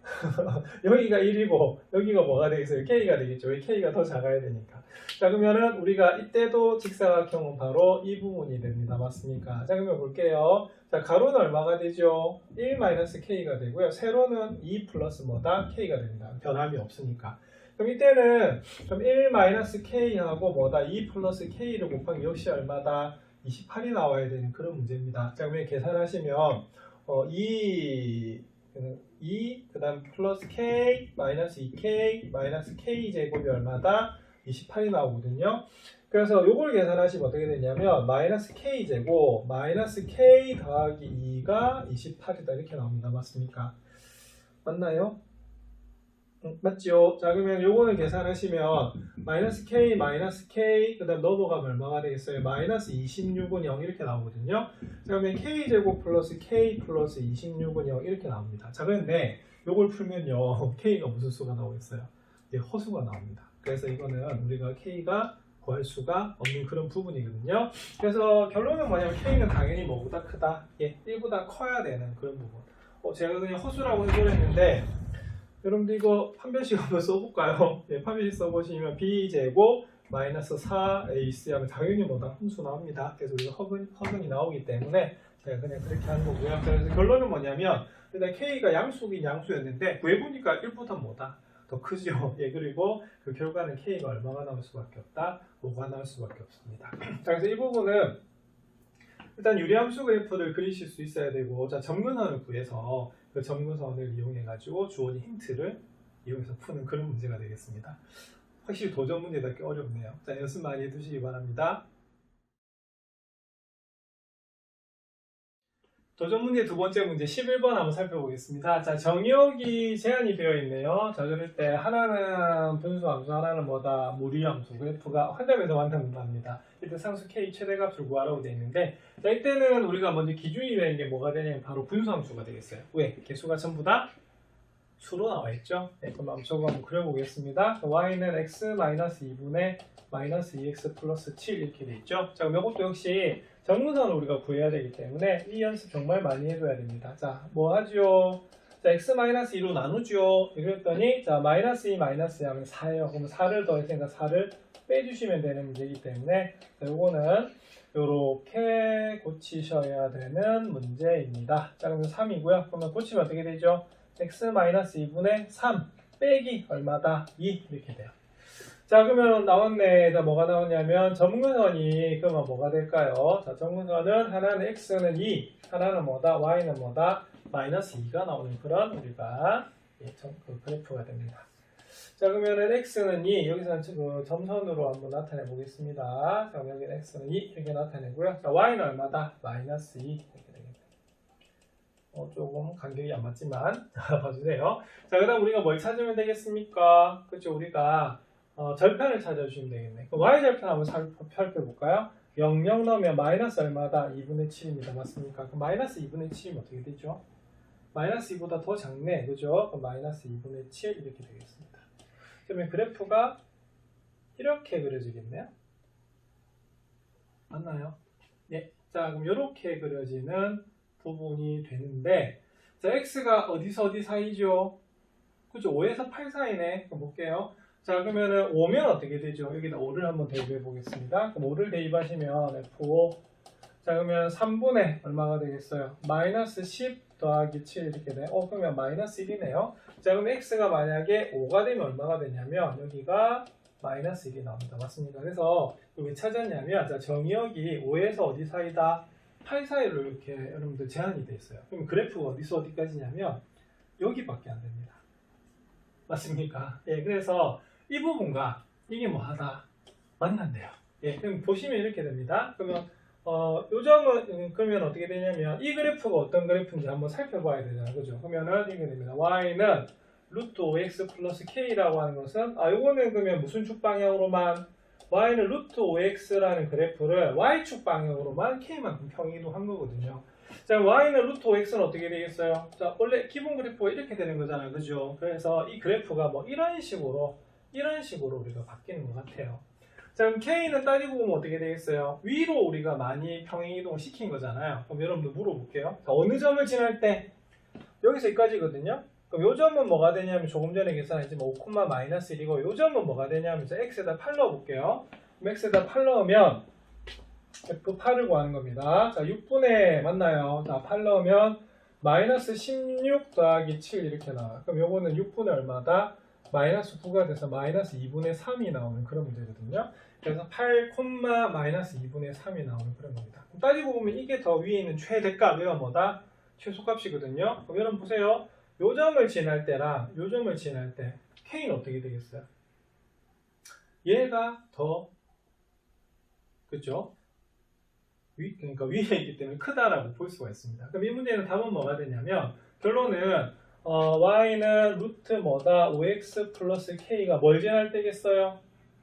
여기가 1이고 여기가 뭐가 되겠어요? k가 되겠죠. 왜 k가 더 작아야 되니까. 자, 그러면은 우리가 이때도 직사각형은 바로 이 부분이 됩니다. 맞습니까? 자, 그러면 볼게요. 자, 가로는 얼마가 되죠? 1-k가 되고요. 세로는 2 플러스 뭐다? k가 됩니다. 변함이 없으니까. 그럼 이때는 그럼 1-k하고 뭐다? 2 플러스 k를 곱하기 역시 얼마다? 28이 나와야 되는 그런 문제입니다. 자, 그러면 계산하시면 2, 그 다음 플러스 k, 마이너스 2k, 마이너스 k 제곱이 얼마다? 28이 나오거든요. 그래서 요걸 계산하시면 어떻게 되냐면 마이너스 k 제곱, 마이너스 k 더하기 2가 28이다 이렇게 나옵니다. 맞습니까? 맞나요? 맞죠? 자, 그러면 요거는 계산하시면 마이너스 k, 그 다음 넘어가면 얼마가 되겠어요? 마이너스 26은 0 이렇게 나오거든요. 자, 그러면 k제곱 플러스 k 플러스 26은 0 이렇게 나옵니다. 자, 그런데 요걸 풀면요 k가 무슨 수가 나오겠어요? 예, 허수가 나옵니다. 그래서 이거는 우리가 k가 구할 수가 없는 그런 부분이거든요. 그래서 결론은 뭐냐면 k는 당연히 뭐보다 크다? 예, 1보다 커야 되는 그런 부분. 제가 그냥 허수라고 해버렸는데 여러분들 이거 판별식 한번 써볼까요? 예, 판별식 써보시면 b제곱 마이너스 4ac 하면 당연히 뭐다? 함수 나옵니다. 그래서 우리가 허근이 나오기 때문에 제가 그냥 그렇게 하는 거고요. 그래서 결론은 뭐냐면 일단 k가 양수긴 양수였는데 구해보니까 1보다 뭐다? 더 크죠. 예, 그리고 그 결과는 k가 얼마가 나올 수밖에 없다? 5가 나올 수밖에 없습니다. 자, 그래서 이 부분은 일단 유리함수 그래프를 그리실 수 있어야 되고, 자, 점근선을 구해서 그 점근선을 이용해 가지고 주어진 힌트를 이용해서 푸는 그런 문제가 되겠습니다. 확실히 도전 문제가 꽤 어렵네요. 자, 연습 많이 해두시기 바랍니다. 도전 문제 두 번째 문제 11번 한번 살펴보겠습니다. 자, 정의역이 제한이 되어 있네요. 자, 그럴 때 하나는 분수함수, 하나는 뭐다? 무리함수. 그래프가 한 점에서 완성된답니다. 일단 상수 k 최대값을 구하라고 되어 있는데, 자, 이때는 우리가 먼저 기준이 되는 게 뭐가 되냐면 바로 분수함수가 되겠어요. 왜? 개수가 전부 다 수로 나와 있죠. 네, 그럼 저거 한번 그려보겠습니다. y는 x-2분의 마이너스 2x 플러스 7 이렇게 돼 있죠. 자, 그럼 이것도 역시 정근선을 우리가 구해야 되기 때문에 이 연습 정말 많이 해줘야 됩니다. 자, 뭐 하죠? 자, x-2로 나누죠. 이랬더니 자, 마이너스 2 마이너스 2 하면 4예요. 그럼 4를 더했으니까 4를 빼주시면 되는 문제이기 때문에 자, 요거는 요렇게 고치셔야 되는 문제입니다. 자, 그러면 3이고요. 그러면 고치면 어떻게 되죠? x-2분의 3 빼기 얼마다? 2 이렇게 돼요. 자, 그러면 나왔네. 자, 뭐가 나오냐면 점근선이 그러면 뭐가 될까요? 자, 점근선은 하나는 x는 2, 하나는 뭐다? y는 뭐다? 마이너스 2가 나오는 그런 우리가 그 그래프가 됩니다. 자, 그러면은 x는 2, 여기서는 그 점선으로 한번 나타내 보겠습니다. 자, 여기는 x는 2 이렇게 나타내고요. 자, y는 얼마다? 마이너스 2 이렇게 되겠네요. 조금 간격이 안 맞지만 봐주세요. 자, 그 다음 우리가 뭘 찾으면 되겠습니까? 그렇죠, 우리가 절편을 찾아주시면 되겠네. 그럼 y절편 한번 살펴볼까요? 0, 0 넣으면 마이너스 얼마다? 2분의 7입니다. 맞습니까? 그럼 마이너스 2분의 7이면 어떻게 되죠? 마이너스 2보다 더 작네. 그죠? 그럼 마이너스 2분의 7 이렇게 되겠습니다. 그러면 그래프가 이렇게 그려지겠네요. 맞나요? 네. 자, 그럼 이렇게 그려지는 부분이 되는데, 자, x가 어디서 어디 사이죠? 그죠? 5에서 8 사이네. 그럼 볼게요. 자, 그러면은 5면 어떻게 되죠? 여기다 5를 한번 대입해 보겠습니다. 그럼 5를 대입하시면 F5. 자, 그러면 3분의 얼마가 되겠어요? 마이너스 10 더하기 7 이렇게 돼. 그러면 마이너스 1이네요. 자, 그럼 x가 만약에 5가 되면 얼마가 되냐면 여기가 마이너스 1이 나옵니다. 맞습니까? 그래서 왜 찾았냐면, 자, 정의역이 5에서 어디 사이다? 8 사이로 이렇게 여러분들 제한이 돼 있어요. 그럼 그래프가 어디서 어디까지냐면 여기밖에 안 됩니다. 맞습니까? 예, 그래서 이 부분과 이게 뭐하다? 만난대요. 예, 그럼 보시면 이렇게 됩니다. 그러면 요 점은 그러면 어떻게 되냐면 이 그래프가 어떤 그래프인지 한번 살펴봐야 되잖아요. 그죠? 그러면은 이게 됩니다. y는 루트 5x 플러스 k라고 하는 것은 요거는 그러면 무슨 축 방향으로만 y는 루트 5x라는 그래프를 y축 방향으로만 k만큼 평이동한 거거든요. 자, y는 루트 5x는 어떻게 되겠어요? 자, 원래 기본 그래프가 이렇게 되는 거잖아요. 그죠? 그래서 이 그래프가 뭐 이런 식으로 우리가 바뀌는 것 같아요. 자, 그럼 k는 따지고 보면 어떻게 되겠어요? 위로 우리가 많이 평행이동을 시킨 거잖아요. 그럼 여러분들 물어볼게요. 자, 어느 점을 지날 때? 여기서 여기까지거든요. 그럼 요 점은 뭐가 되냐면 조금 전에 계산했지만 5, 마이너스 1이고 요 점은 뭐가 되냐면 x에다 8 넣어볼게요. 그럼 x에다 8 넣으면 F8을 구하는 겁니다. 자, 6분의 맞나요? 자, 8 넣으면 마이너스 16 더하기 7 이렇게 나와요. 그럼 요거는 6분의 얼마다? 마이너스 9가 돼서 마이너스 2분의 3이 나오는 그런 문제거든요. 그래서 8, 마이너스 2분의 3이 나오는 그런 겁니다. 따지고 보면 이게 더 위에 있는 최대값, 얘가 뭐다? 최소값이거든요. 그럼 여러분 보세요. 요 점을 지날 때랑 요 점을 지날 때 k는 어떻게 되겠어요? 얘가 더, 그죠? 그러니까 위에 있기 때문에 크다라고 볼 수가 있습니다. 그럼 이 문제는 답은 뭐가 되냐면 결론은 y는 루트 뭐다? 5x 플러스 k가 뭘 지날 때겠어요?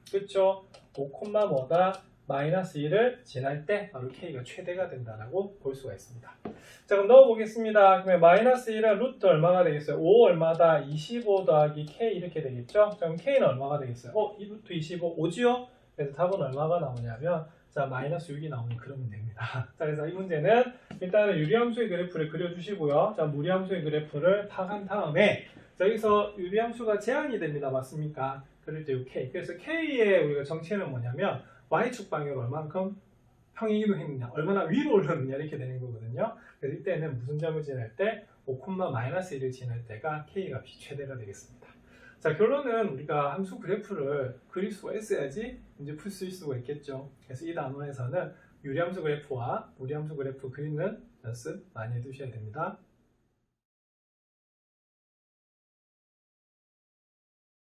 그쵸? 5, 뭐다? 마이너스 1을 지날 때 바로 k가 최대가 된다라고 볼 수가 있습니다. 자, 그럼 넣어보겠습니다. 그러면 마이너스 1은 루트 얼마가 되겠어요? 5 얼마다? 25 더하기 k 이렇게 되겠죠? 자, 그럼 k는 얼마가 되겠어요? 이 루트 25 5지요? 그래서 답은 얼마가 나오냐면 자, 마이너스 6이 나오는 그런 문제입니다. 자, 그래서 이 문제는 일단은 유리함수의 그래프를 그려주시고요. 자, 무리함수의 그래프를 파악한 다음에 자, 여기서 유리함수가 제한이 됩니다. 맞습니까? 그럴 때 이 k. 그래서 k의 우리가 정체는 뭐냐면 y축 방향으로 얼만큼 평행이동했느냐, 얼마나 위로 올렸느냐 이렇게 되는 거거든요. 그래서 이때는 무슨 점을 지날 때 5, 마이너스 1을 지날 때가 k 값이 최대가 되겠습니다. 자, 결론은 우리가 함수 그래프를 그릴 수가 있어야지 문제 풀 수 수가 있겠죠. 그래서 이 단원에서는 유리함수 그래프와 무리함수 그래프 그리는 연습 많이 해두셔야 됩니다.